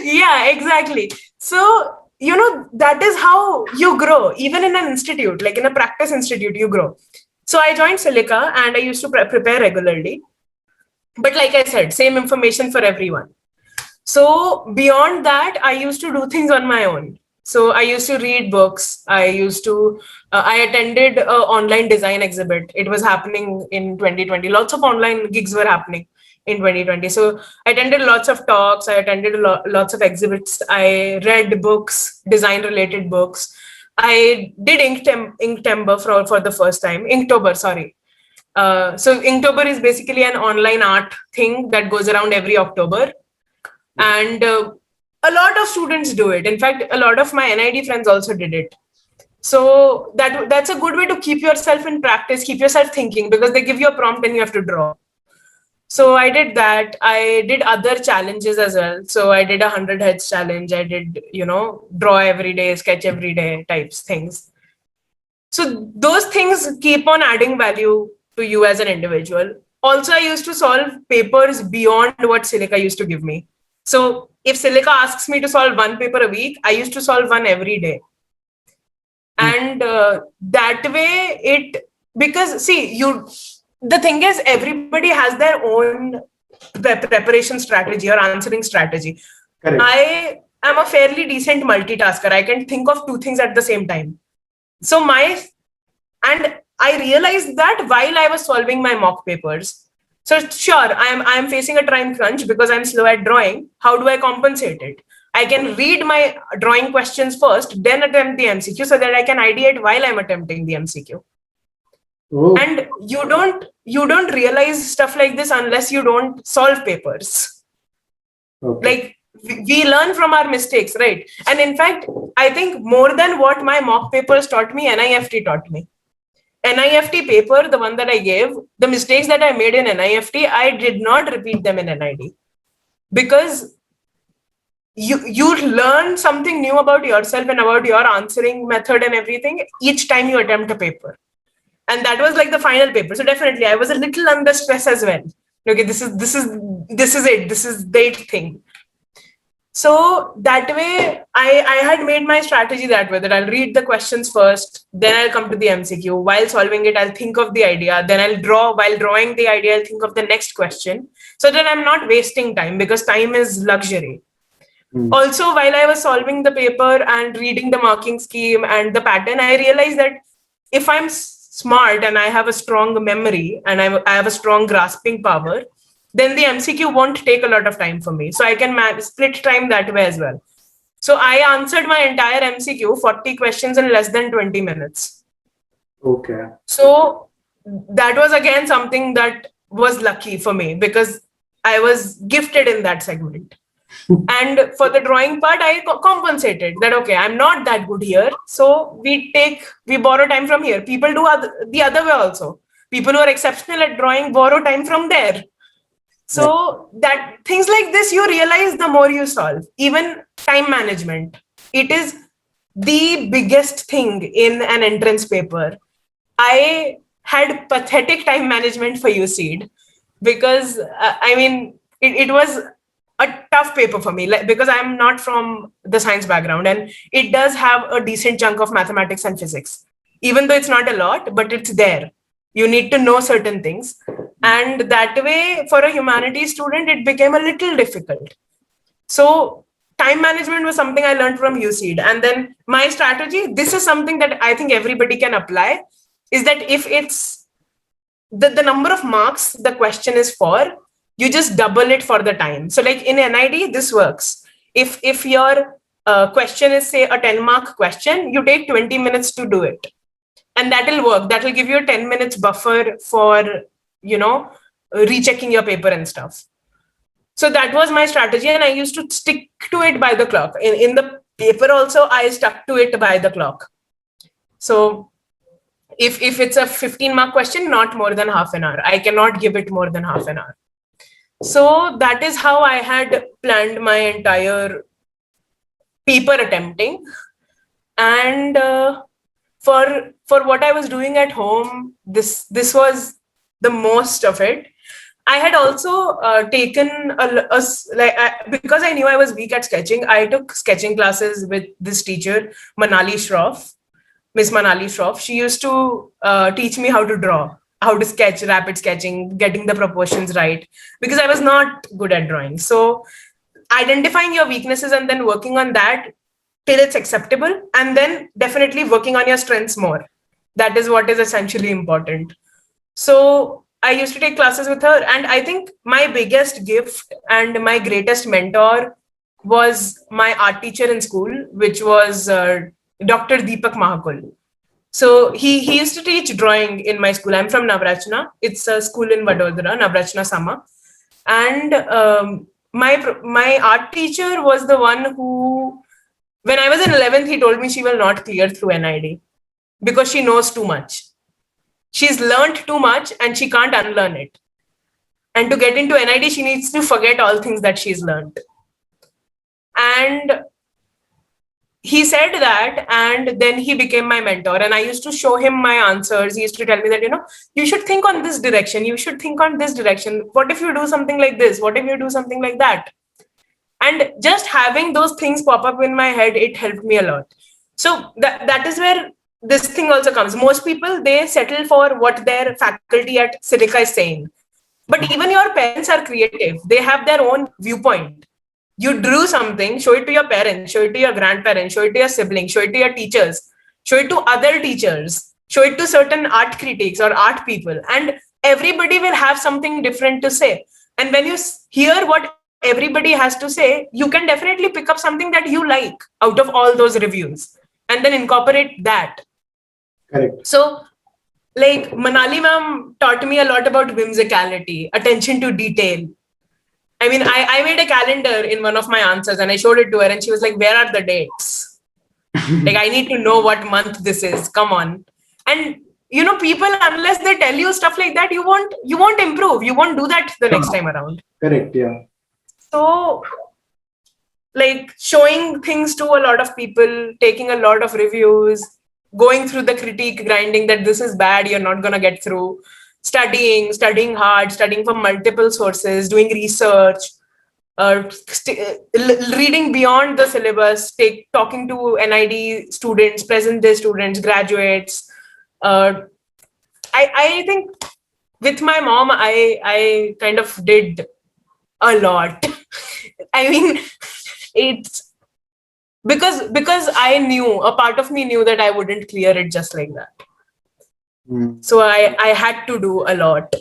yeah, exactly. So, that is how you grow, even in an institute, like in a practice institute, you grow. So, I joined Silica and I used to prepare regularly. But, like I said, same information for everyone. So, beyond that, I used to do things on my own. So, I used to read books. I attended an online design exhibit. It was happening in 2020. Lots of online gigs were happening in 2020. So I attended lots of talks. I attended lots of exhibits. I read books, design related books. I did Inktember for the first time. Inktober, sorry. So Inktober is basically an online art thing that goes around every October. And a lot of students do it. In fact, a lot of my NID friends also did it. So that's a good way to keep yourself in practice, keep yourself thinking, because they give you a prompt and you have to draw. So I did that. I did other challenges as well. So I did 100 heads challenge. I did, draw every day, sketch every day types things. So those things keep on adding value to you as an individual. Also, I used to solve papers beyond what Silica used to give me. So if Silica asks me to solve one paper a week, I used to solve one every day. And that way because see, the thing is, everybody has their own preparation strategy or answering strategy. Correct. I am a fairly decent multitasker. I can think of two things at the same time. So and I realized that while I was solving my mock papers. So sure, I am facing a time crunch because I'm slow at drawing. How do I compensate it? I can read my drawing questions first, then attempt the MCQ so that I can ideate while I'm attempting the MCQ. Oh. And you don't realize stuff like this unless you don't solve papers. Okay. Like we learn from our mistakes, right? And in fact, I think more than what my mock papers taught me, NIFT taught me. NIFT paper, the one that I gave, the mistakes that I made in NIFT, I did not repeat them in NID. Because you learn something new about yourself and about your answering method and everything each time you attempt a paper. And that was like the final paper. So definitely I was a little under stress as well. Okay, this is it. This is the thing. So that way I had made my strategy that way, that I'll read the questions first, then I'll come to the MCQ. While solving it, I'll think of the idea, then I'll draw. While drawing the idea, I'll think of the next question, so that I'm not wasting time, because time is luxury. Also, while I was solving the paper and reading the marking scheme and the pattern, I realized that if I'm smart and I have a strong memory and I have a strong grasping power, then the MCQ won't take a lot of time for me. So I can split time that way as well. So I answered my entire MCQ, 40 questions in less than 20 minutes. Okay. So that was again something that was lucky for me, because I was gifted in that segment. And for the drawing part, I compensated that, okay, I'm not that good here. So we borrow time from here. People do the other way also. People who are exceptional at drawing borrow time from there. So that things like this, you realize the more you solve. Even time management, it is the biggest thing in an entrance paper. I had pathetic time management for UCED because it was a tough paper for me, because I'm not from the science background, and it does have a decent chunk of mathematics and physics, even though it's not a lot, but it's there. You need to know certain things, and that way for a humanities student it became a little difficult. So time management was something I learned from UCED. And then my strategy, this is something that I think everybody can apply, is that if it's the number of marks the question is for, you just double it for the time. So like in NID, this works. If your question is, say, a 10-mark question, you take 20 minutes to do it. And that will work. That will give you a 10 minutes buffer for, rechecking your paper and stuff. So that was my strategy. And I used to stick to it by the clock. In the paper also, I stuck to it by the clock. So if it's a 15-mark question, not more than half an hour. I cannot give it more than half an hour. So that is how I had planned my entire paper attempting. And for what I was doing at home, this was the most of it. I had also taken because I knew I was weak at sketching, I took sketching classes with this teacher, Manali Shroff, Miss Manali Shroff. She used to teach me how to draw, how to sketch, rapid sketching, getting the proportions right, because I was not good at drawing. So identifying your weaknesses and then working on that till it's acceptable, and then definitely working on your strengths more. That is what is essentially important. So I used to take classes with her, and I think my biggest gift and my greatest mentor was my art teacher in school, which was Dr. Deepak Mahakul. So he used to teach drawing in my school. I'm from Navrachna. It's a school in Vadodara, Navrachna Sama. And my art teacher was the one who, when I was in 11th, he told me she will not clear through NID because she knows too much. She's learned too much and she can't unlearn it. And to get into NID, she needs to forget all things that she's learned. And he said that, and then he became my mentor. And I used to show him my answers. He used to tell me that, you should think on this direction. You should think on this direction. What if you do something like this? What if you do something like that? And just having those things pop up in my head, it helped me a lot. So that is where this thing also comes. Most people, they settle for what their faculty at Silica is saying. But even your parents are creative. They have their own viewpoint. You drew something, show it to your parents, show it to your grandparents, show it to your siblings, show it to your teachers, show it to other teachers, show it to certain art critics or art people. And everybody will have something different to say. And when you hear what everybody has to say, you can definitely pick up something that you like out of all those reviews and then incorporate that. Correct. So, like, Manali ma'am taught me a lot about whimsicality, attention to detail. I mean, I made a calendar in one of my answers and I showed it to her and she was like, where are the dates? Like, I need to know what month this is. Come on. And people, unless they tell you stuff like that, you won't improve. You won't do that the next time around. Correct. Yeah. So, like, showing things to a lot of people, taking a lot of reviews, going through the critique grinding that this is bad, you're not going to get through, studying hard, studying from multiple sources, doing research, reading beyond the syllabus, talking to NID students, present day students, graduates. I think with my mom, I kind of did a lot. I mean, it's because I knew, a part of me knew that I wouldn't clear it just like that. So I had to do a lot.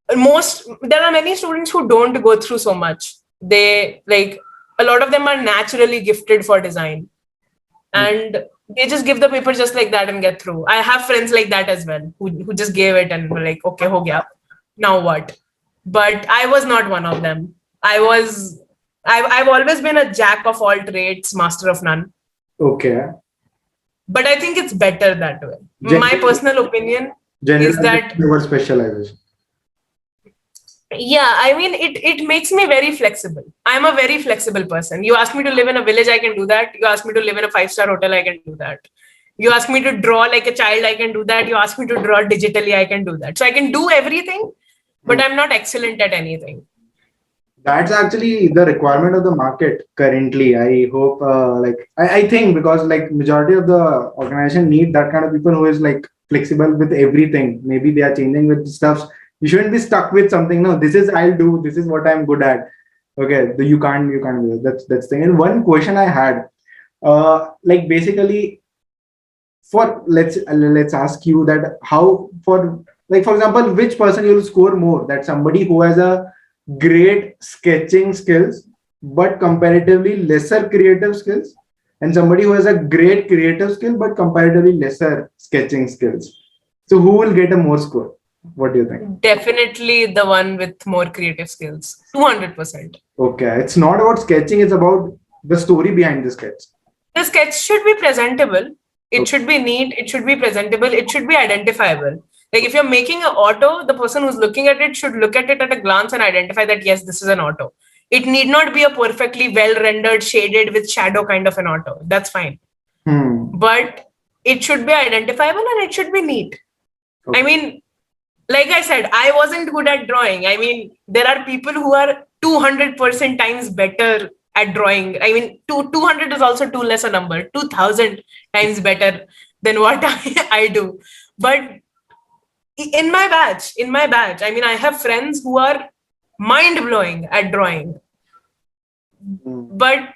There are many students who don't go through so much. They, like, a lot of them are naturally gifted for design and they just give the paper just like that and get through. I have friends like that as well who just gave it and were like, okay, ho gaya, now what? But I was not one of them. I've always been a jack of all trades, master of none. Okay. But I think it's better that way. My personal opinion is that your specialization. Yeah, I mean, it makes me very flexible. I'm a very flexible person. You ask me to live in a village, I can do that. You ask me to live in a 5-star hotel, I can do that. You ask me to draw like a child, I can do that. You ask me to draw digitally, I can do that. So I can do everything, but I'm not excellent at anything. That's actually the requirement of the market currently. I hope, I think, because like majority of the organization need that kind of people who is like flexible with everything. Maybe they are changing with stuff. You shouldn't be stuck with something. No, this is I'll do. This is what I'm good at. Okay, you can't do it. That's thing. And one question I had, like basically, let's ask you that how for example, which person you will score more? That somebody who has a great sketching skills but comparatively lesser creative skills, and somebody who has a great creative skill but comparatively lesser sketching skills. So who will get a more score? What do you think? Definitely the one with more creative skills. 200%. Okay, it's not about sketching, it's about the story behind the sketch. The sketch should be presentable. It should be neat. It should be presentable. It should be identifiable. Like if you're making an auto, the person who's looking at it should look at it at a glance and identify that, yes, this is an auto. It need not be a perfectly well rendered, shaded with shadow kind of an auto. That's fine. But it should be identifiable and it should be neat. I mean, like I said, I wasn't good at drawing. I mean, there are people who are 200% times better at drawing. I mean, 200 is also too less a number, 2000 times better than what I do. But in my batch, I mean, I have friends who are mind blowing at drawing. But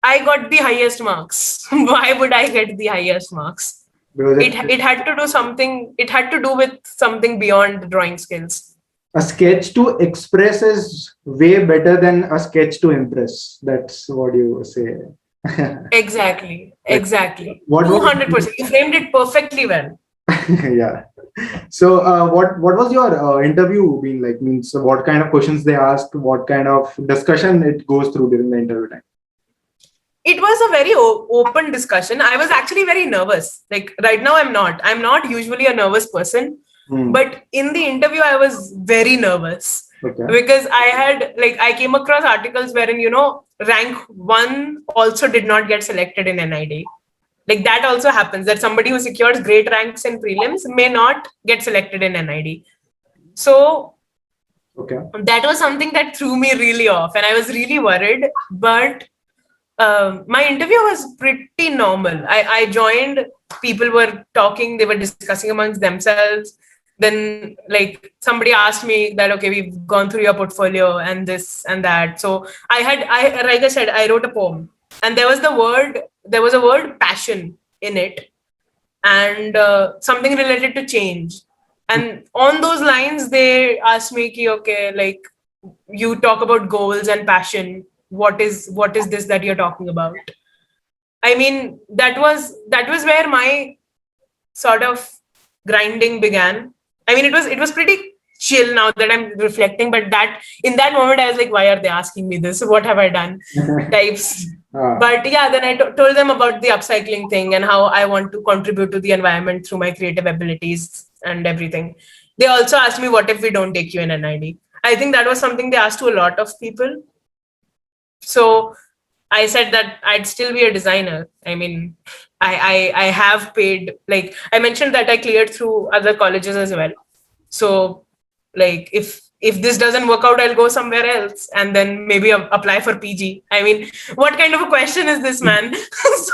I got the highest marks. Why would I get the highest marks? It had to do something. It had to do with something beyond drawing skills. A sketch to express is way better than a sketch to impress. That's what you say. Exactly. 200%. You framed it perfectly well. Yeah. So, what was your interview being like? Means what kind of questions they asked? What kind of discussion it goes through during the interview time? It was a very open discussion. I was actually very nervous. Like right now, I'm not. I'm not usually a nervous person. But in the interview, I was very nervous because I came across articles wherein, rank 1 also did not get selected in NID. Like that also happens, that somebody who secures great ranks in prelims may not get selected in NID. So that was something that threw me really off and I was really worried. But my interview was pretty normal. I joined, people were talking, they were discussing amongst themselves. Then like somebody asked me that, okay, we've gone through your portfolio and this and that. So like I said, I wrote a poem and there was a word passion in it and something related to change. And on those lines, they asked me, okay, like you talk about goals and passion. What is this that you're talking about? I mean, that was where my sort of grinding began. I mean, it was pretty chill now that I'm reflecting, but in that moment, I was like, why are they asking me this? What have I done? Types. But yeah, then I told them about the upcycling thing and how I want to contribute to the environment through my creative abilities and everything. They also asked me, what if we don't take you in NID? I think that was something they asked to a lot of people. So I said that I'd still be a designer. I mean, I have paid, like I mentioned that I cleared through other colleges as well. So like if this doesn't work out, I'll go somewhere else and then maybe apply for PG. I mean, what kind of a question is this, man? so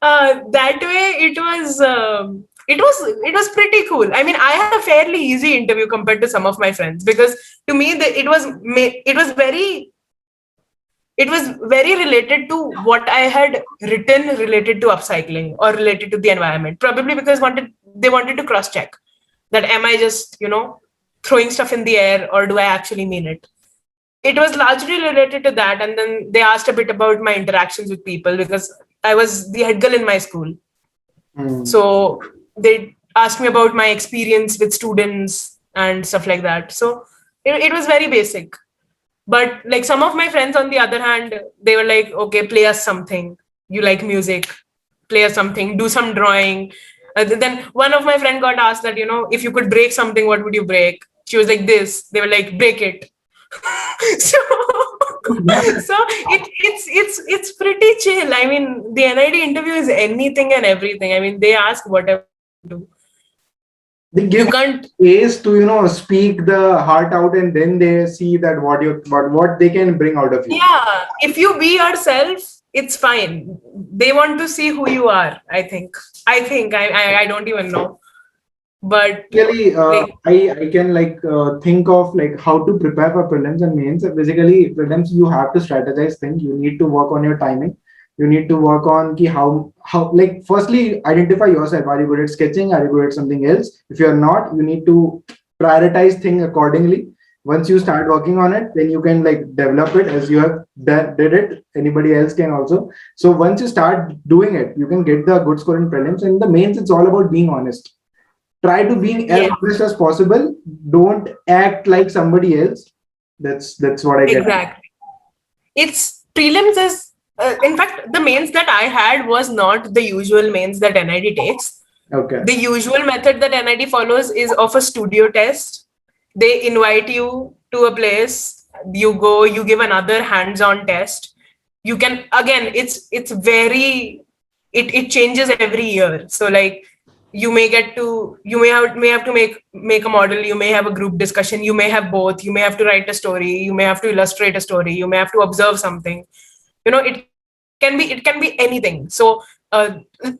that way it was pretty cool. I mean, I had a fairly easy interview compared to some of my friends because to me it was very related to what I had written related to upcycling or related to the environment, probably because they wanted to cross check that am I just, throwing stuff in the air or do I actually mean it? It was largely related to that. And then they asked a bit about my interactions with people because I was the head girl in my school. So they asked me about my experience with students and stuff like that. So it was very basic. But like some of my friends, on the other hand, they were like, okay, play us something. You like music, play us something, do some drawing. Then one of my friend got asked that, if you could break something, what would you break? She was like this. They were like, break it. so it's pretty chill. I mean, the NID interview is anything and everything. I mean, they ask whatever you do. They give space to speak the heart out, and then they see that what they can bring out of you. Yeah, if you be yourself, it's fine. They want to see who you are. I think. I don't even know, but really, I can think of like how to prepare for prelims and mains. Basically, prelims you have to strategize things. You need to work on your timing. You need to work on how like firstly identify yourself. Are you good at sketching? Are you good at something else? If you're not, you need to prioritize things accordingly. Once you start working on it, then you can develop it as you have did it. Anybody else can also. So once you start doing it, you can get the good score in prelims. And the mains, it's all about being honest. Try to be as honest as possible. Don't act like somebody else. That's what I get. Exactly. It's prelims is In fact, the mains that I had was not the usual mains that NID takes. Okay. The usual method that NID follows is of a studio test. They invite you to a place, you go, you give another hands-on test. You can, again, it's very, it changes every year. So like you may have to make a model, you may have a group discussion, you may have both, you may have to write a story, you may have to illustrate a story, you may have to observe something. It can be anything. So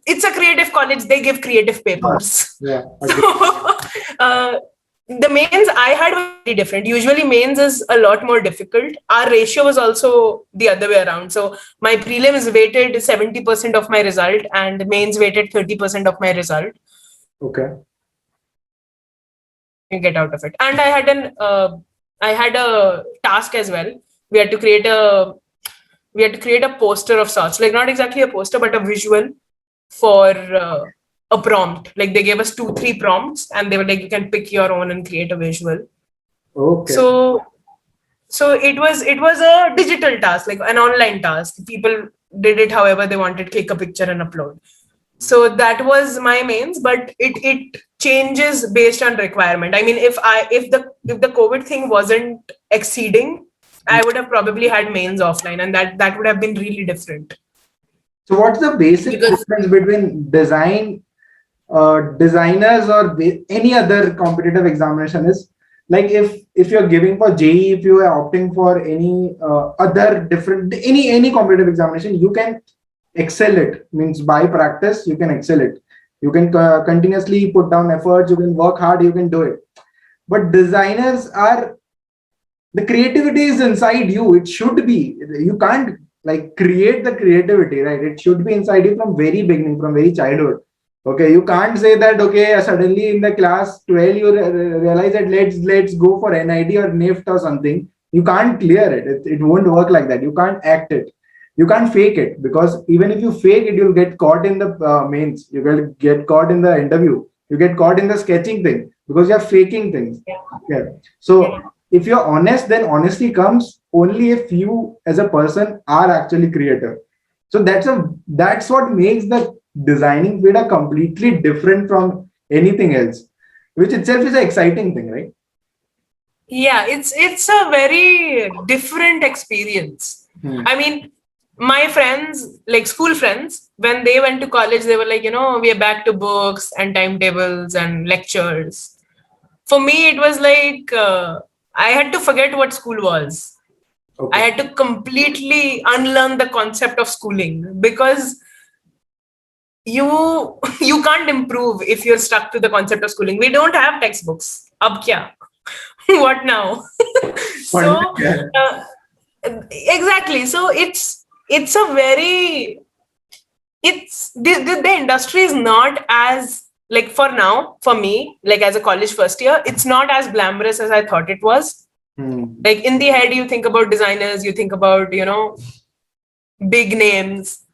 it's a creative college, they give creative Ah, papers. yeah. So Agree. uh, the mains I had were very different. Usually mains is a lot more difficult. Our ratio was also the other way around. So my prelims weighted 70% of my result and mains weighted 30% of my result. Okay. Depending on what you get out of it. And I had a task as well. We had to create a we had to create a poster of sorts, like not exactly a poster but a visual for a prompt. Like they gave us 2 3 prompts and they were like, you can pick your own and create a visual. Okay. So so it was a digital task, like an online task. People did it however they wanted, click a picture and upload. So that was my mains, but it changes based on requirement. I mean, if the COVID thing wasn't exceeding, I would have probably had mains offline, and that would have been really different. So what's the basic Because difference between designers or any other competitive examination is, like, if you're giving for JE, if you are opting for any other different any competitive examination, you can excel it. Means by practice you can excel it. You can continuously put down efforts, you can work hard, you can do it. But designers are, the creativity is inside you. It should be, you can't like create the creativity, right? It should be inside you from very beginning, from very childhood. Okay, you can't say that, okay, suddenly in the class 12 you realize that let's go for NID or NIFT or something. You can't clear it. It won't work like that. You can't act it. You can't fake it, because even if you fake it, you'll get caught in the mains. You will get caught in the interview. You get caught in the sketching thing because you're faking things. Yeah. So if you're honest, then honesty comes only if you as a person are actually creative. So that's what makes the designing field a completely different from anything else, which itself is an exciting thing, right? yeah, it's a very different experience. Hmm. I mean, my friends, like school friends, when they went to college, they were like, we are back to books and timetables and lectures. For me, it was like I had to forget what school was. I Okay. had to completely unlearn the concept of schooling, because you you can't improve if you're stuck to the concept of schooling. We don't have textbooks. Ab kya? What now? Fun. So Yeah. uh, exactly. So it's a very it's the industry is not as, like, for now, for me, like as a college first year, it's not as glamorous as I thought it was. Hmm. Like in the head, you think about designers, you think about big names.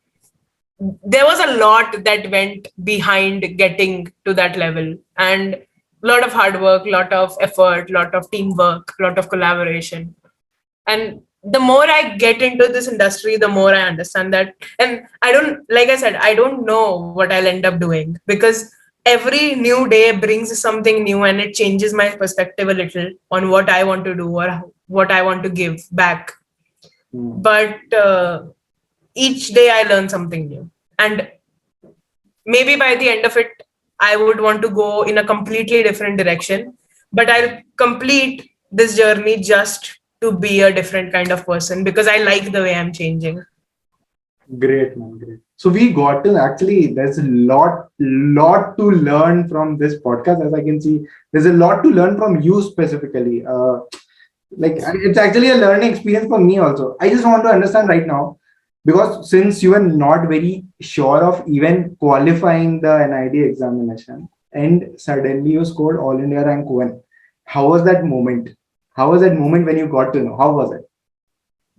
There was a lot that went behind getting to that level, and a lot of hard work, lot of effort, lot of teamwork, lot of collaboration. And the more I get into this industry, the more I understand that. And I don't, like I said, I don't know what I'll end up doing, because every new day brings something new and it changes my perspective a little on what I want to do or what I want to give back. Hmm. But each day I learn something new. And maybe by the end of it, I would want to go in a completely different direction, but I'll complete this journey just to be a different kind of person, because I like the way I'm changing. Great, man. Great. So we got to actually, there's a lot to learn from this podcast. As I can see, there's a lot to learn from you specifically. Like, it's actually a learning experience for me also. I just want to understand right now, because since you are not very sure of even qualifying the NID examination, and suddenly you scored all India rank 1, how was that moment? How was that moment when you got to know? How was it?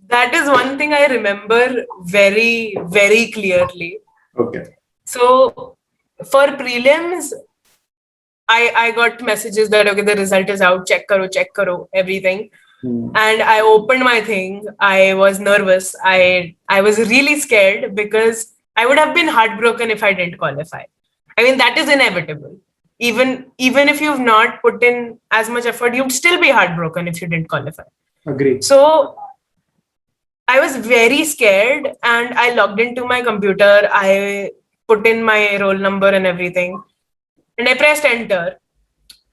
That is one thing I remember very, very clearly. Okay. So for prelims, I got messages that, okay, the result is out, check karo, everything. And I opened my thing. I was nervous. I was really scared because I would have been heartbroken if I didn't qualify. I mean, that is inevitable. Even if you've not put in as much effort, you'd still be heartbroken if you didn't qualify. Agree. So I was very scared and I logged into my computer. I put in my roll number and everything. And I pressed enter.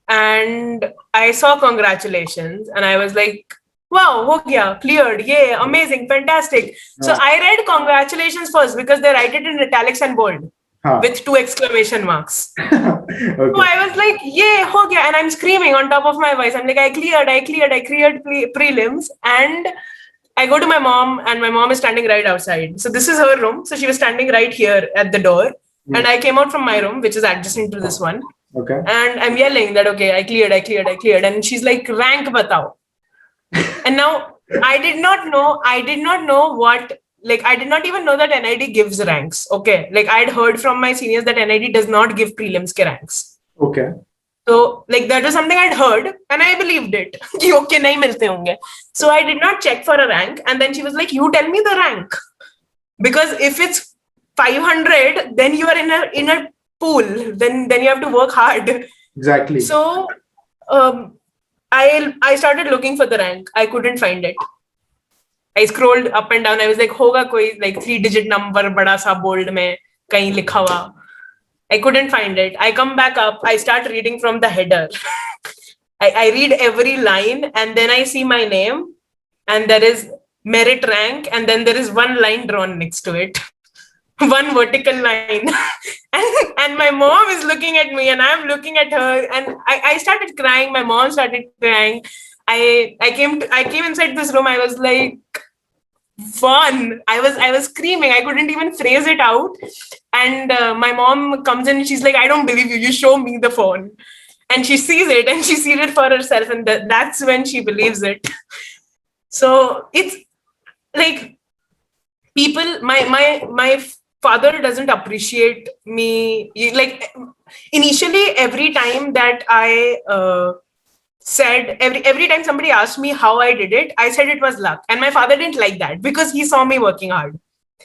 And I saw congratulations. And I was like, wow, ho gaya, cleared, yay, amazing, fantastic. So I read congratulations first because they write it in italics and bold with 2 exclamation marks. Okay. So I was like, yay, ho gaya. And I'm screaming on top of my voice. I'm like, I cleared prelims. And I go to my mom and my mom is standing right outside. So this is her room. So she was standing right here at the door. And I came out from my room, which is adjacent to this one. Okay. And I'm yelling that, okay, I cleared. And she's like, rank batao. And now I did not know what, like, I did not even know that NID gives ranks. Okay. Like, I'd heard from my seniors that NID does not give prelims ke ranks. Okay. So, like, that was something I'd heard and I believed it. Okay, nahi milte honge. So I did not check for a rank. And then she was like, you tell me the rank. Because if it's 500, then you are in a pool. Then you have to work hard. Exactly. So I started looking for the rank. I couldn't find it. I scrolled up and down. I was like, hoga koi like 3-digit number bada sa bold mein kahin likha hua. I couldn't find it. I come back up. I start reading from the header. I read every line and then I see my name and there is merit rank and then there is one line drawn next to it. One vertical line. and my mom is looking at me and I'm looking at her and I started crying. My mom started crying. I came inside this room. I was like, fun. I was screaming. I couldn't even phrase it out. And my mom comes in and she's like, I don't believe you. You show me the phone. And she sees it and she sees it for herself. And that's when she believes it. So it's like people, my father doesn't appreciate me. Like initially, every time that I said every time somebody asked me how I did it, I said it was luck. And my father didn't like that because he saw me working hard.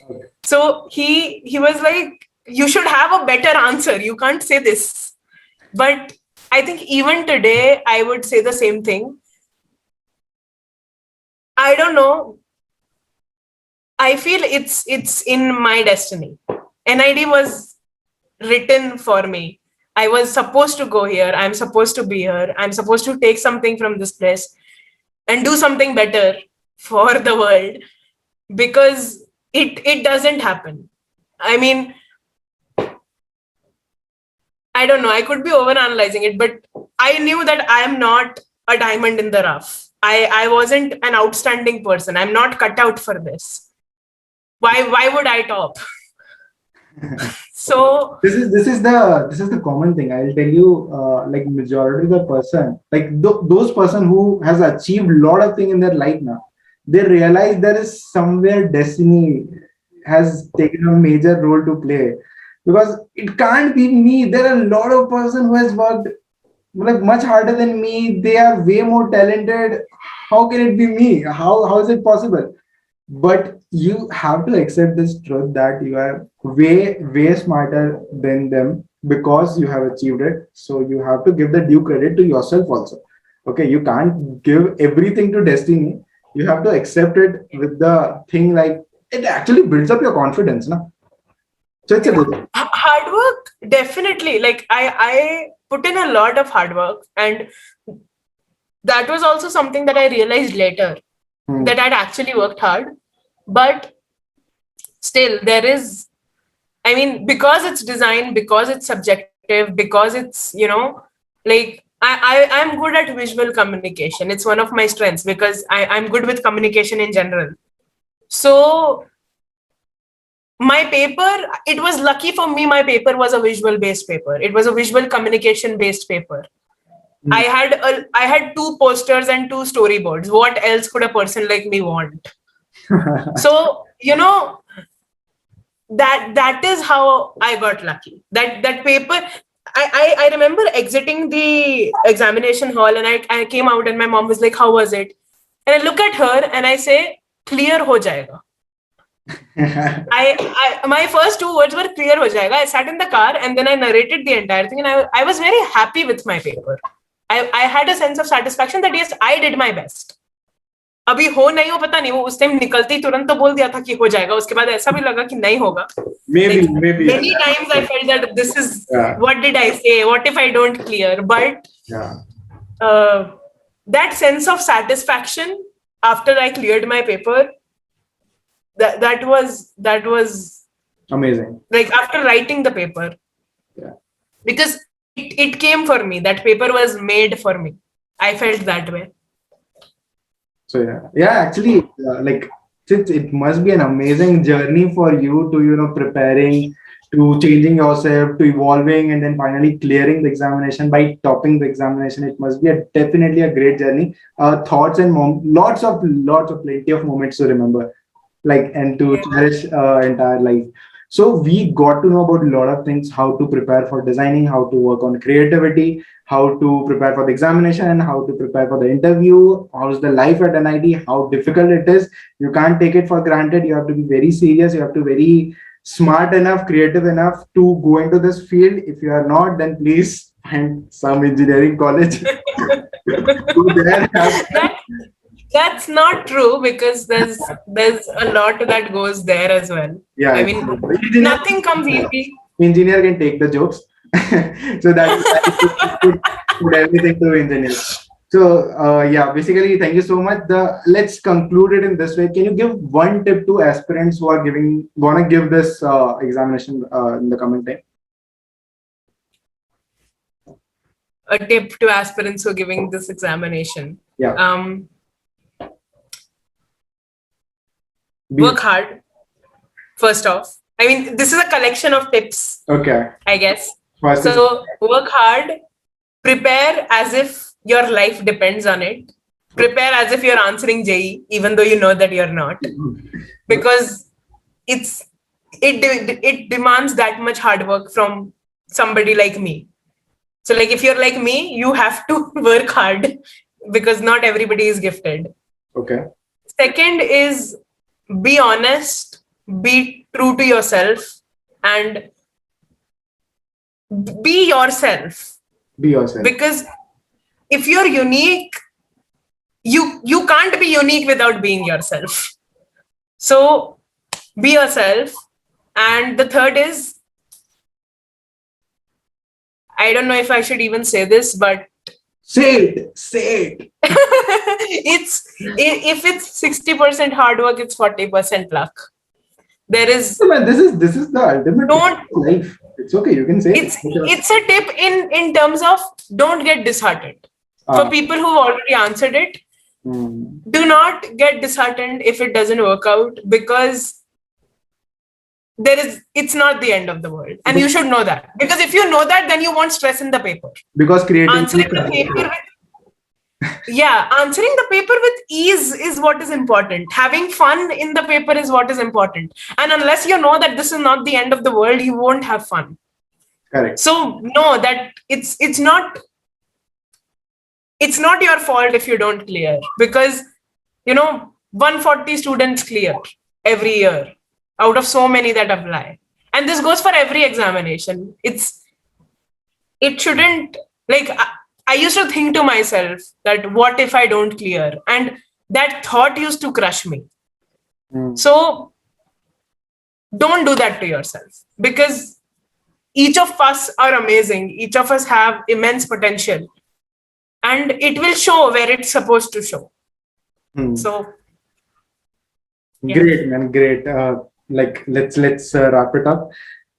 Okay. So he was like, you should have a better answer. You can't say this. But I think even today, I would say the same thing. I don't know. I feel it's in my destiny. NID was written for me. I was supposed to go here. I'm supposed to be here. I'm supposed to take something from this place and do something better for the world because it doesn't happen. I mean, I don't know. I could be overanalyzing it, but I knew that I am not a diamond in the rough. I wasn't an outstanding person. I'm not cut out for this. Why would I top? So this is the common thing. I'll tell you, like majority of the person, like those person who has achieved a lot of things in their life now, they realize there is somewhere destiny has taken a major role to play, because it can't be me. There are a lot of person who has worked like much harder than me. They are way more talented. How can it be me? How is it possible? But you have to accept this truth that you are way smarter than them because you have achieved it. So you have to give the due credit to yourself also. Okay, you can't give everything to destiny. You have to accept it with the thing, like it actually builds up your confidence, no? So it's a good thing. Hard work, definitely. Like I put in a lot of hard work, and that was also something that I realized later, that I'd actually worked hard. But still, there is, I mean, because it's design, because it's subjective, because it's, like I'm good at visual communication. It's one of my strengths because I'm good with communication in general. So my paper, it was lucky for me, my paper was a visual based paper. It was a visual communication based paper. I had 2 posters and 2 storyboards. What else could a person like me want? So, that is how I got lucky. That paper, I remember exiting the examination hall and I came out and my mom was like, how was it? And I look at her and I say, clear ho jayega. My first 2 words were clear ho jayega. I sat in the car and then I narrated the entire thing, and I was very happy with my paper. I had a sense of satisfaction that yes, I did my best. अभी हो नहीं हो पता नहीं, वो उस time निकलती तुरंत तो बोल दिया था कि हो जाएगा, उसके बाद ऐसा भी लगा कि नहीं होगा. Maybe many times I felt that this is what did I say? What if I don't clear? But that sense of satisfaction after I cleared my paper, that was amazing. Like after writing the paper, because it came for me. That paper was made for me. I felt that way. So actually, like it must be an amazing journey for you to preparing, to changing yourself, to evolving, and then finally clearing the examination by topping the examination. It must be definitely a great journey. Thoughts and lots of plenty of moments to remember, like, and to cherish entire life. So we got to know about a lot of things: how to prepare for designing, how to work on creativity, how to prepare for the examination, and how to prepare for the interview. How's the life at NID? How difficult it is. You can't take it for granted. You have to be very serious. You have to be very smart enough, creative enough to go into this field. If you are not, then please find some engineering college. That's not true, because there's a lot that goes there as well. Yeah, I mean, nothing comes easy. Engineer can take the jokes. So that's put everything to engineers. So basically, thank you so much. Let's conclude it in this way. Can you give one tip to aspirants who are gonna give this examination in the coming time? A tip to aspirants who are giving this examination. Work hard, first off. I mean, this is a collection of tips. Okay. I guess. So work hard, prepare as if your life depends on it. Prepare as if you're answering JEE, even though you know that you're not. Because it demands that much hard work from somebody like me. So like if you're like me, you have to work hard, because not everybody is gifted. Okay. Second is, be honest, be true to yourself, and be yourself. Be yourself. Because if you're unique, you can't be unique without being yourself. So be yourself. And the third is, I don't know if I should even say this, but say it. If it's 60% hard work, it's 40% luck. There is this is the ultimate life. It's okay, you can say it's a tip in terms of don't get disheartened. For people who've already answered it, do not get disheartened if it doesn't work out, because it's not the end of the world, and you should know that. Because if you know that, then you won't stress in the paper. Because creativity, answering the paper with ease is what is important. Having fun in the paper is what is important. And unless you know that this is not the end of the world, you won't have fun. Correct. So know that it's not your fault if you don't clear, because 140 students clear every year out of so many that apply. And this goes for every examination. It shouldn't, like, I used to think to myself that what if I don't clear? And that thought used to crush me. So don't do that to yourself, because each of us are amazing. Each of us have immense potential, and it will show where it's supposed to show. So great, man, great. Let's wrap it up.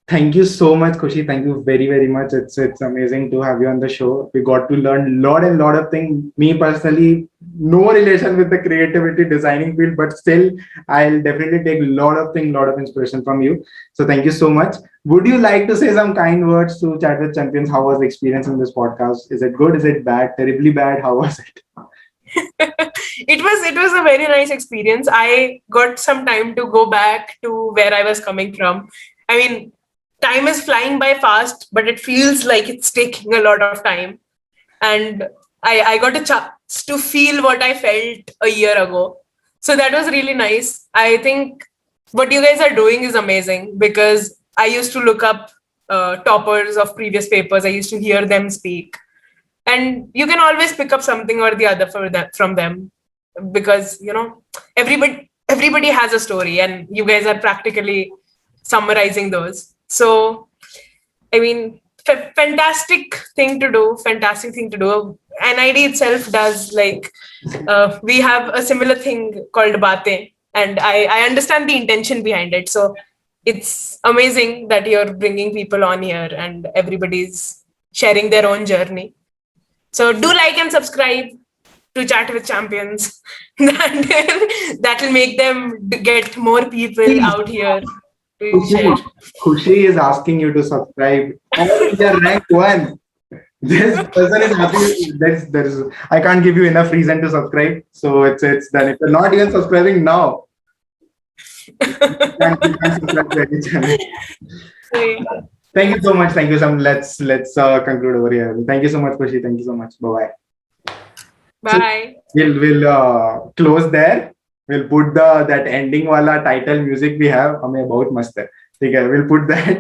Thank you so much, Khushi. Thank you very, very much. It's amazing to have you on the show. We got to learn a lot of things. Me personally, no relation with the creativity designing field, but still, I'll definitely take a lot of inspiration from you. So thank you so much. Would you like to say some kind words to Chat with Champions? How was the experience in this podcast? Is it good? Is it bad? Terribly bad? How was it? It was a very nice experience. I got some time to go back to where I was coming from. I mean, time is flying by fast, but it feels like it's taking a lot of time. And I got a to feel what I felt a year ago. So that was really nice. I think what you guys are doing is amazing because I used to look up toppers of previous papers. I used to hear them speak, and you can always pick up something or the other from them because everybody has a story, and you guys are practically summarizing those. So I mean, fantastic thing to do. Fantastic thing to do. NID itself does we have a similar thing called Bate, and I understand the intention behind it. So it's amazing that you're bringing people on here and everybody's sharing their own journey. So do like and subscribe to Chat with Champions. That will make them get more people out here to share. Khushi is asking you to subscribe. Oh, you're rank 1. This person is happy. There's I can't give you enough reason to subscribe. So it's done. If you're not even subscribing now, you can't subscribe to any channel. Thank you so much. Thank you so much. Let's conclude over here. Thank you so much, Khushi. Thank you so much. Bye bye. Bye. So we'll close there. We'll put that ending wala title music we have. हमें बहुत मस्त है. ठीक है. We'll put that.